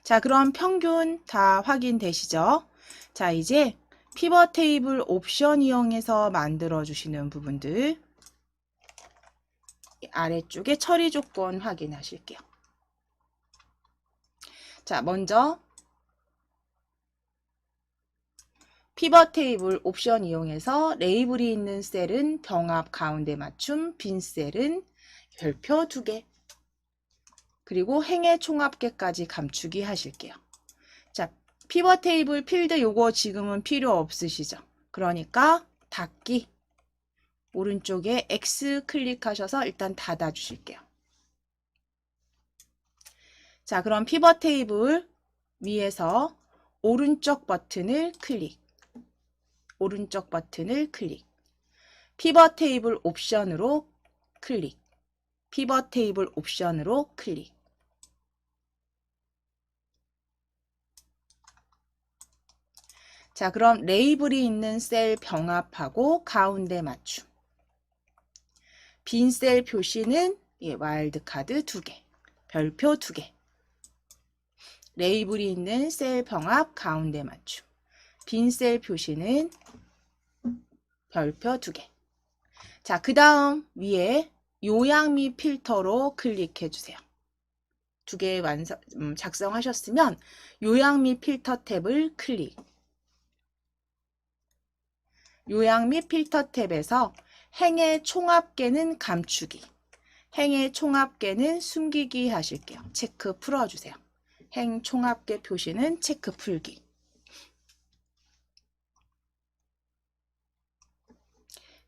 자, 그럼 평균 다 확인되시죠? 자, 이제 피벗 테이블 옵션 이용해서 만들어 주시는 부분들 아래쪽에 처리 조건 확인하실게요. 자, 먼저 피벗 테이블 옵션 이용해서 레이블이 있는 셀은 병합 가운데 맞춤, 빈 셀은 별표 2개, 그리고 행의 총합계까지 감추기 하실게요. 자, 피벗 테이블 필드 요거 지금은 필요 없으시죠? 그러니까 닫기. 오른쪽에 X 클릭하셔서 일단 닫아 주실게요. 자, 그럼 피벗 테이블 위에서 오른쪽 버튼을 클릭. 오른쪽 버튼을 클릭. 피벗 테이블 옵션으로 클릭. 피벗 테이블 옵션으로 클릭. 자, 그럼 레이블이 있는 셀 병합하고 가운데 맞춤. 빈 셀 표시는 와일드카드 2개, 별표 2개. 레이블이 있는 셀 병합 가운데 맞춤. 빈 셀 표시는 별표 2개. 자, 그 다음 위에 요약 및 필터로 클릭해 주세요. 2개 작성하셨으면 요약 및 필터 탭을 클릭. 요약 및 필터 탭에서 행의 총합계는 감추기, 행의 총합계는 숨기기 하실게요. 체크 풀어주세요. 행 총합계 표시는 체크 풀기.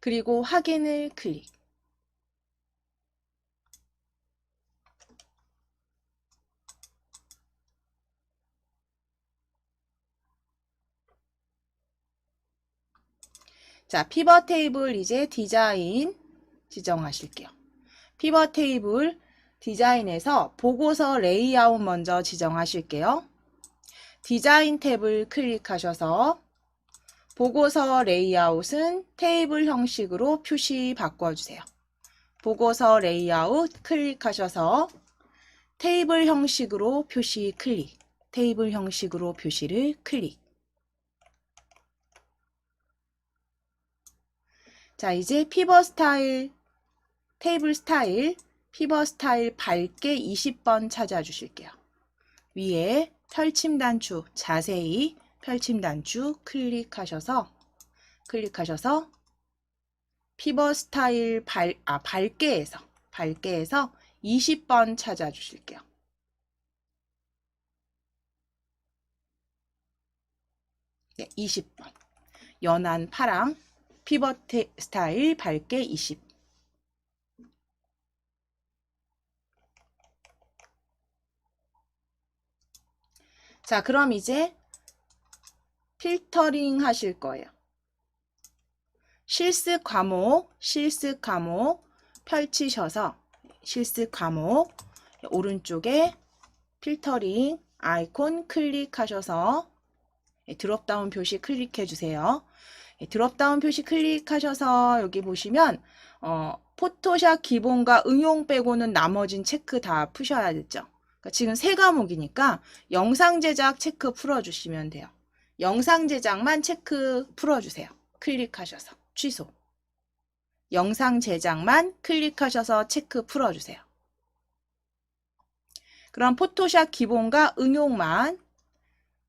그리고 확인을 클릭. 자, 피벗 테이블 이제 디자인 지정하실게요. 피벗 테이블 디자인에서 보고서 레이아웃 먼저 지정하실게요. 디자인 탭을 클릭하셔서 보고서 레이아웃은 테이블 형식으로 표시 바꿔주세요. 보고서 레이아웃 클릭하셔서 테이블 형식으로 표시 클릭. 테이블 형식으로 표시를 클릭. 자, 이제 피벗 스타일, 테이블 스타일, 피벗 스타일 밝게 20번 찾아주실게요. 위에 펼침 단추, 자세히 펼침 단추 클릭하셔서 피벗 스타일 밝게 해서 20번 찾아주실게요. 네, 20번. 연한 파랑 피벗 스타일 밝게 20. 자, 그럼 이제 필터링 하실 거예요. 실습 과목 펼치셔서 실습 과목 오른쪽에 필터링 아이콘 클릭하셔서 드롭다운 표시 클릭해 주세요. 드롭다운 표시 클릭하셔서 여기 보시면 포토샵 기본과 응용 빼고는 나머진 체크 다 푸셔야 됐죠. 그러니까 지금 3과목이니까 영상 제작 체크 풀어주시면 돼요. 영상 제작만 체크 풀어주세요. 클릭하셔서 취소. 영상 제작만 클릭하셔서 체크 풀어주세요. 그럼 포토샵 기본과 응용만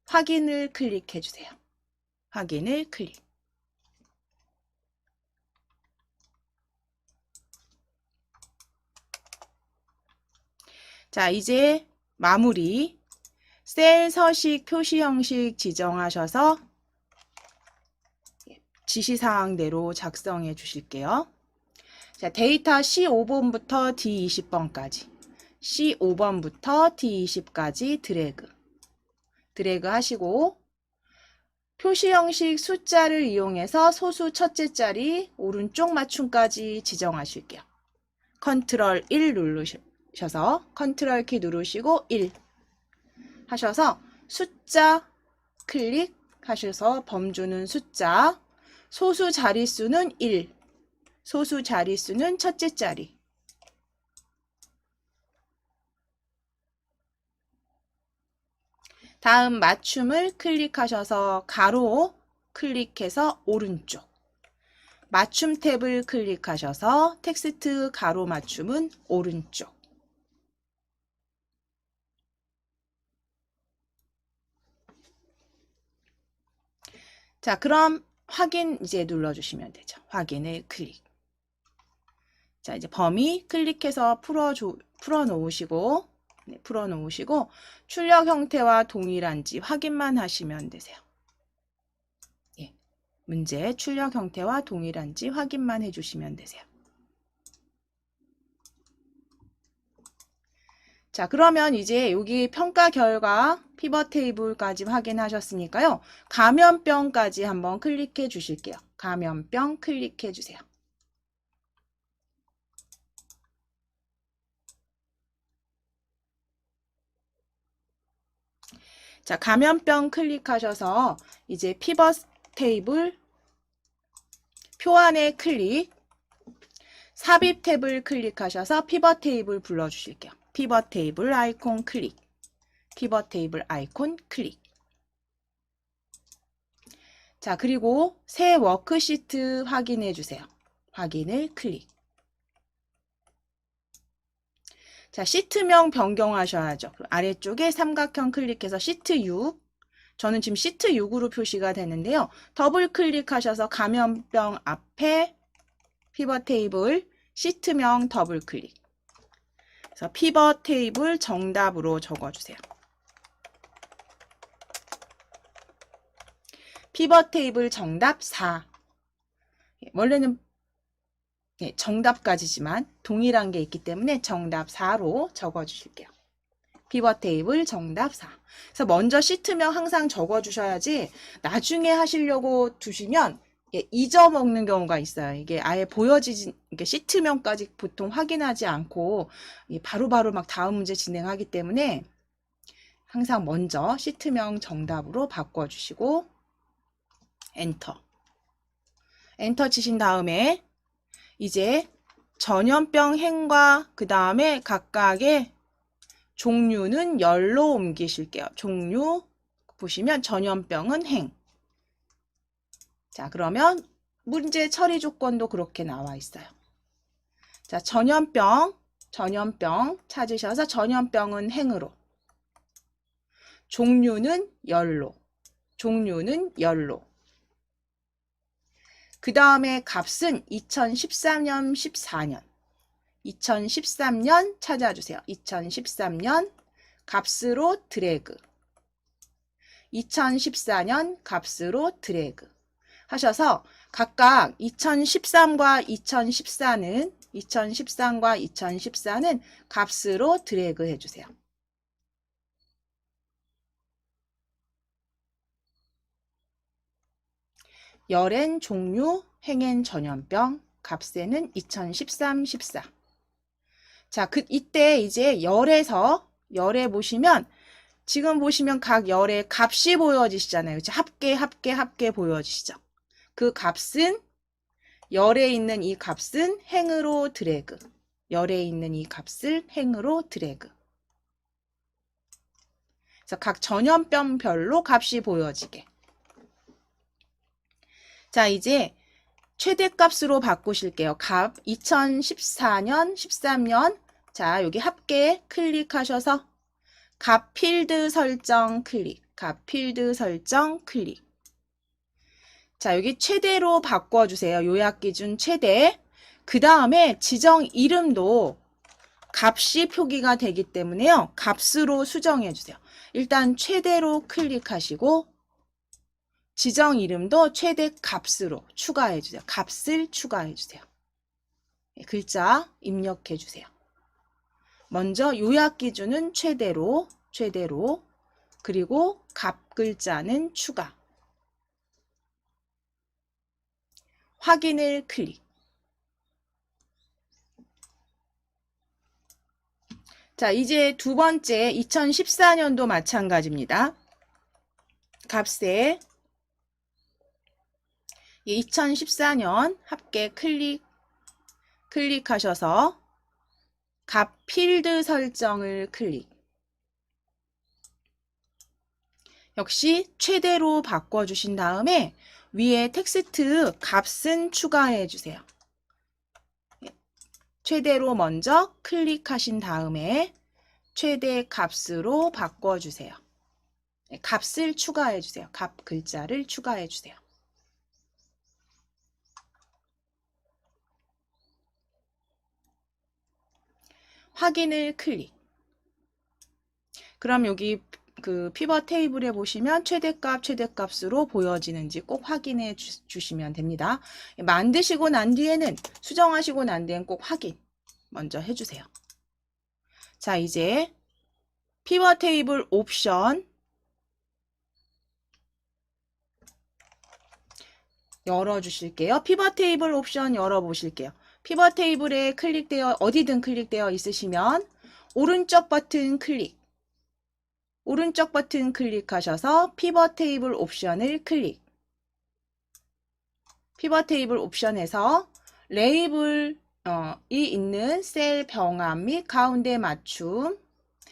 확인을 클릭해 주세요. 확인을 클릭. 자, 이제 마무리. 셀 서식 표시 형식 지정하셔서 지시사항대로 작성해 주실게요. 자, 데이터 C5번부터 D20번까지. C5번부터 D20까지 드래그 하시고 표시 형식 숫자를 이용해서 소수 첫째 자리 오른쪽 맞춤까지 지정하실게요. 컨트롤 1 누르셔서 컨트롤 키 누르시고 1 하셔서 숫자 클릭하셔서 범주는 숫자, 소수 자릿수는 1, 소수 자릿수는 첫째 자리. 다음 맞춤을 클릭하셔서 가로 클릭해서 오른쪽. 맞춤 탭을 클릭하셔서 텍스트 가로 맞춤은 오른쪽. 자, 그럼 확인 이제 눌러주시면 되죠. 확인을 클릭. 자, 이제 범위 클릭해서 풀어놓으시고, 출력 형태와 동일한지 확인만 하시면 되세요. 예, 문제 출력 형태와 동일한지 확인만 해주시면 되세요. 자, 그러면 이제 여기 평가 결과 피벗 테이블까지 확인하셨으니까요. 감염병까지 한번 클릭해 주실게요. 감염병 클릭해 주세요. 자, 감염병 클릭하셔서 이제 피벗 테이블 표안에 클릭, 삽입 탭을 클릭하셔서 피벗 테이블 불러주실게요. 피벗 테이블 아이콘 클릭, 피벗 테이블 아이콘 클릭. 자, 그리고 새 워크시트 확인해 주세요. 확인을 클릭. 자, 시트명 변경하셔야죠. 아래쪽에 삼각형 클릭해서 시트 6. 저는 지금 시트 6으로 표시가 되는데요. 더블 클릭하셔서 감염병 앞에 피벗 테이블 시트명 더블 클릭. 그래서 피벗 테이블 정답으로 적어주세요. 피벗 테이블 정답 4. 원래는 정답까지지만 동일한 게 있기 때문에 정답 4로 적어주실게요. 피벗 테이블 정답 4. 그래서 먼저 시트명 항상 적어주셔야지 나중에 하시려고 두시면 잊어먹는 경우가 있어요. 이게 아예 보여지지, 이게 시트명까지 보통 확인하지 않고 바로바로 막 다음 문제 진행하기 때문에 항상 먼저 시트명 정답으로 바꿔주시고 엔터. 엔터 치신 다음에 이제 전염병 행과 그 다음에 각각의 종류는 열로 옮기실게요. 종류 보시면 전염병은 행. 자, 그러면 문제 처리 조건도 그렇게 나와 있어요. 자, 전염병 찾으셔서 전염병은 행으로. 종류는 열로. 그 다음에 값은 2013년, 14년. 2013년 찾아주세요. 2013년 값으로 드래그. 2014년 값으로 드래그. 하셔서 각각 2013과 2014는 값으로 드래그 해주세요. 열엔 종류, 행엔 전염병, 값세는 2013, 14. 자, 이때 이제 열에 보시면 지금 보시면 각 열의 값이 보여지시잖아요. 그치? 합계 보여지시죠? 그 값은 열에 있는 이 값은 행으로 드래그. 열에 있는 이 값을 행으로 드래그. 그래서 각 전염병별로 값이 보여지게. 자, 이제 최대값으로 바꾸실게요. 값 2014년, 13년. 자, 여기 합계 클릭하셔서 값 필드 설정 클릭. 값 필드 설정 클릭. 자, 여기 최대로 바꿔주세요. 요약 기준 최대. 그 다음에 지정 이름도 값이 표기가 되기 때문에요. 값으로 수정해 주세요. 일단 최대로 클릭하시고 지정 이름도 최대 값으로 추가해 주세요. 값을 추가해 주세요. 글자 입력해 주세요. 먼저 요약 기준은 최대로, 그리고 값 글자는 추가. 확인을 클릭. 자, 이제 두 번째 2014년도 마찬가지입니다. 값에 2014년 합계 클릭하셔서 값 필드 설정을 클릭. 역시 최대로 바꿔주신 다음에 위에 텍스트 값은 추가해 주세요. 최대로 먼저 클릭하신 다음에 최대 값으로 바꿔주세요. 값을 추가해 주세요. 값 글자를 추가해 주세요. 확인을 클릭. 그럼 여기 그 피벗 테이블에 보시면 최대값으로 보여지는지 꼭 확인해 주시면 됩니다. 만드시고 난 뒤에는 수정하시고 난 뒤엔 꼭 확인 먼저 해주세요. 자, 이제 피벗 테이블 옵션 열어주실게요. 피벗 테이블 옵션 열어보실게요. 피벗 테이블에 어디든 클릭되어 있으시면 오른쪽 버튼 클릭하셔서 피벗 테이블 옵션을 클릭. 피벗 테이블 옵션에서 레이블이 있는 셀 병합 및 가운데 맞춤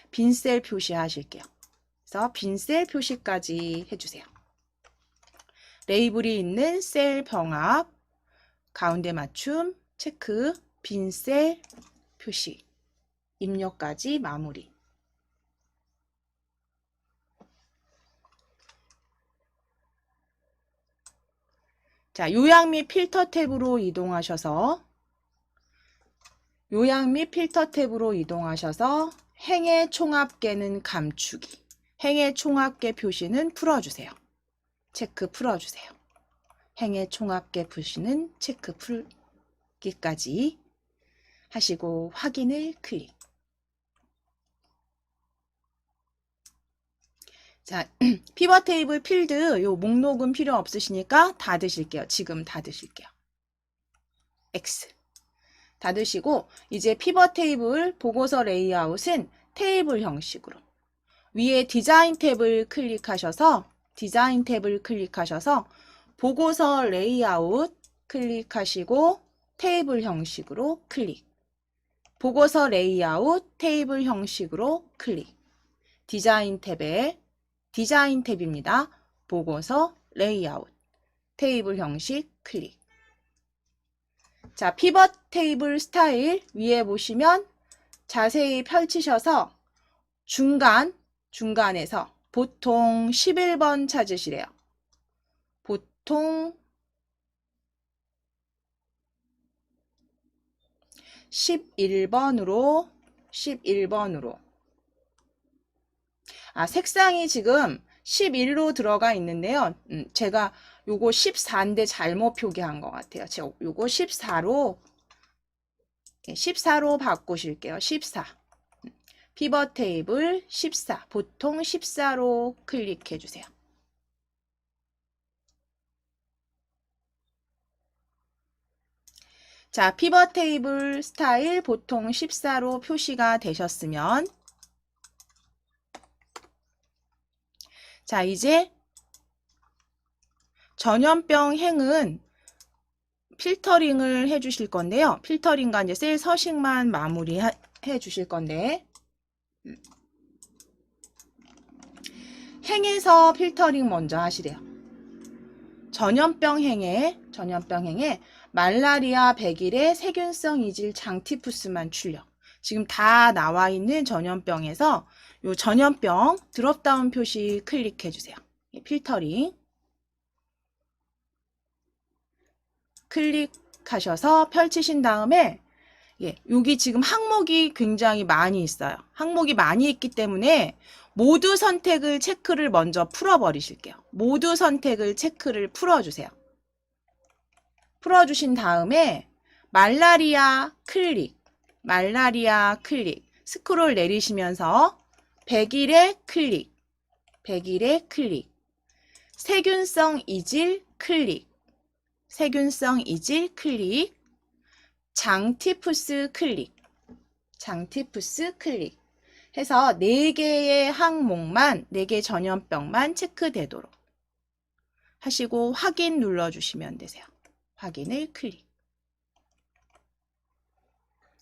빈셀 표시하실게요. 그래서 빈셀 표시까지 해주세요. 레이블이 있는 셀 병합 가운데 맞춤 체크 빈셀 표시 입력까지 마무리. 자, 요약 및 필터 탭으로 이동하셔서 행의 총합계는 감추기. 행의 총합계 표시는 풀어주세요. 체크 풀어주세요. 행의 총합계 표시는 체크 풀기까지 하시고 확인을 클릭. 자, 피벗 테이블 필드 요 목록은 필요 없으시니까 닫으실게요. 지금 닫으실게요. X. 닫으시고 이제 피벗 테이블 보고서 레이아웃은 테이블 형식으로 위에 디자인 탭을 클릭하셔서 보고서 레이아웃 클릭하시고 테이블 형식으로 클릭. 보고서 레이아웃 테이블 형식으로 클릭. 디자인 탭입니다. 보고서 레이아웃 테이블 형식 클릭. 자, 피벗 테이블 스타일 위에 보시면 자세히 펼치셔서 중간에서 보통 11번 찾으시래요. 보통 11번으로 색상이 지금 11로 들어가 있는데요. 제가 요거 14인데 잘못 표기한 것 같아요. 제가 요거 14로 바꾸실게요. 14. 피벗 테이블 14. 보통 14로 클릭해 주세요. 자, 피벗 테이블 스타일 보통 14로 표시가 되셨으면, 자, 이제 전염병 행은 필터링을 해 주실 건데요. 필터링과 이제 셀 서식만 마무리 해 주실 건데, 행에서 필터링 먼저 하시래요. 전염병 행에 말라리아, 백일의 세균성 이질, 장티푸스만 출력. 지금 다 나와 있는 전염병에서 요 전염병 드롭다운 표시 클릭해 주세요. 필터링 클릭하셔서 펼치신 다음에 여기 지금 항목이 굉장히 많이 있어요. 항목이 많이 있기 때문에 모두 선택을 체크를 먼저 풀어버리실게요. 모두 선택을 체크를 풀어주세요. 풀어주신 다음에 말라리아 클릭, 스크롤 내리시면서 100일에 클릭, 세균성 이질 클릭, 장티푸스 클릭 해서 4개의 항목만, 4개 전염병만 체크되도록 하시고 확인 눌러주시면 되세요. 확인을 클릭.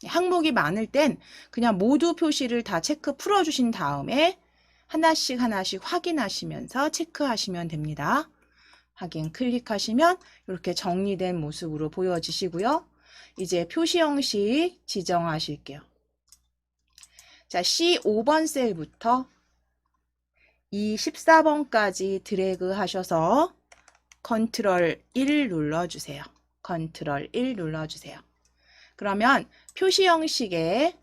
항목이 많을 땐 그냥 모두 표시를 다 체크 풀어주신 다음에 하나씩 확인하시면서 체크하시면 됩니다. 확인 클릭하시면 이렇게 정리된 모습으로 보여지시고요. 이제 표시 형식 지정하실게요. 자, C5번 셀부터 이 14번까지 드래그 하셔서 컨트롤 1 눌러주세요. 그러면 표시 형식에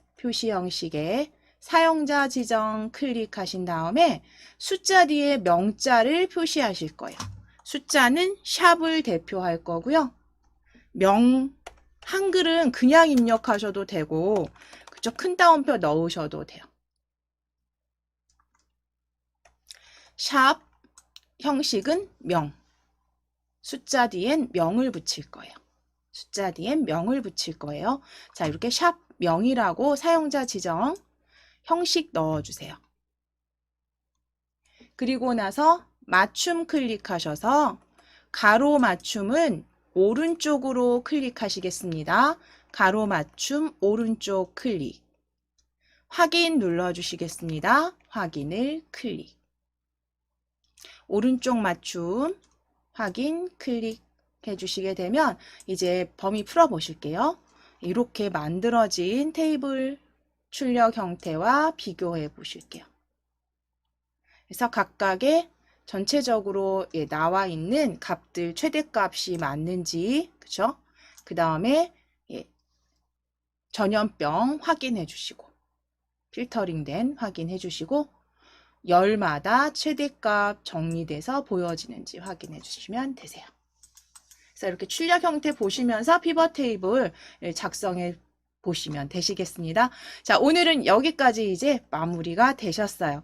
사용자 지정 클릭하신 다음에 숫자 뒤에 명자를 표시하실 거예요. 숫자는 샵을 대표할 거고요. 한글은 그냥 입력하셔도 되고, 그쵸? 큰 따옴표 넣으셔도 돼요. 샵 형식은 명. 숫자 뒤엔 명을 붙일 거예요. 자, 이렇게 샵 명이라고 사용자 지정 형식 넣어주세요. 그리고 나서 맞춤 클릭하셔서 가로 맞춤은 오른쪽으로 클릭하시겠습니다. 가로 맞춤 오른쪽 클릭. 확인 눌러주시겠습니다. 확인을 클릭. 오른쪽 맞춤 확인 클릭해 주시게 되면 이제 범위 풀어 보실게요. 이렇게 만들어진 테이블 출력 형태와 비교해 보실게요. 그래서 각각의 전체적으로 나와 있는 값들 최대값이 맞는지, 그쵸? 그 다음에 전염병 확인해 주시고, 필터링된 확인해 주시고, 열마다 최대값 정리돼서 보여지는지 확인해 주시면 되세요. 그래서 이렇게 출력 형태 보시면서 피벗 테이블 작성해 보시면 되시겠습니다. 자, 오늘은 여기까지 이제 마무리가 되셨어요.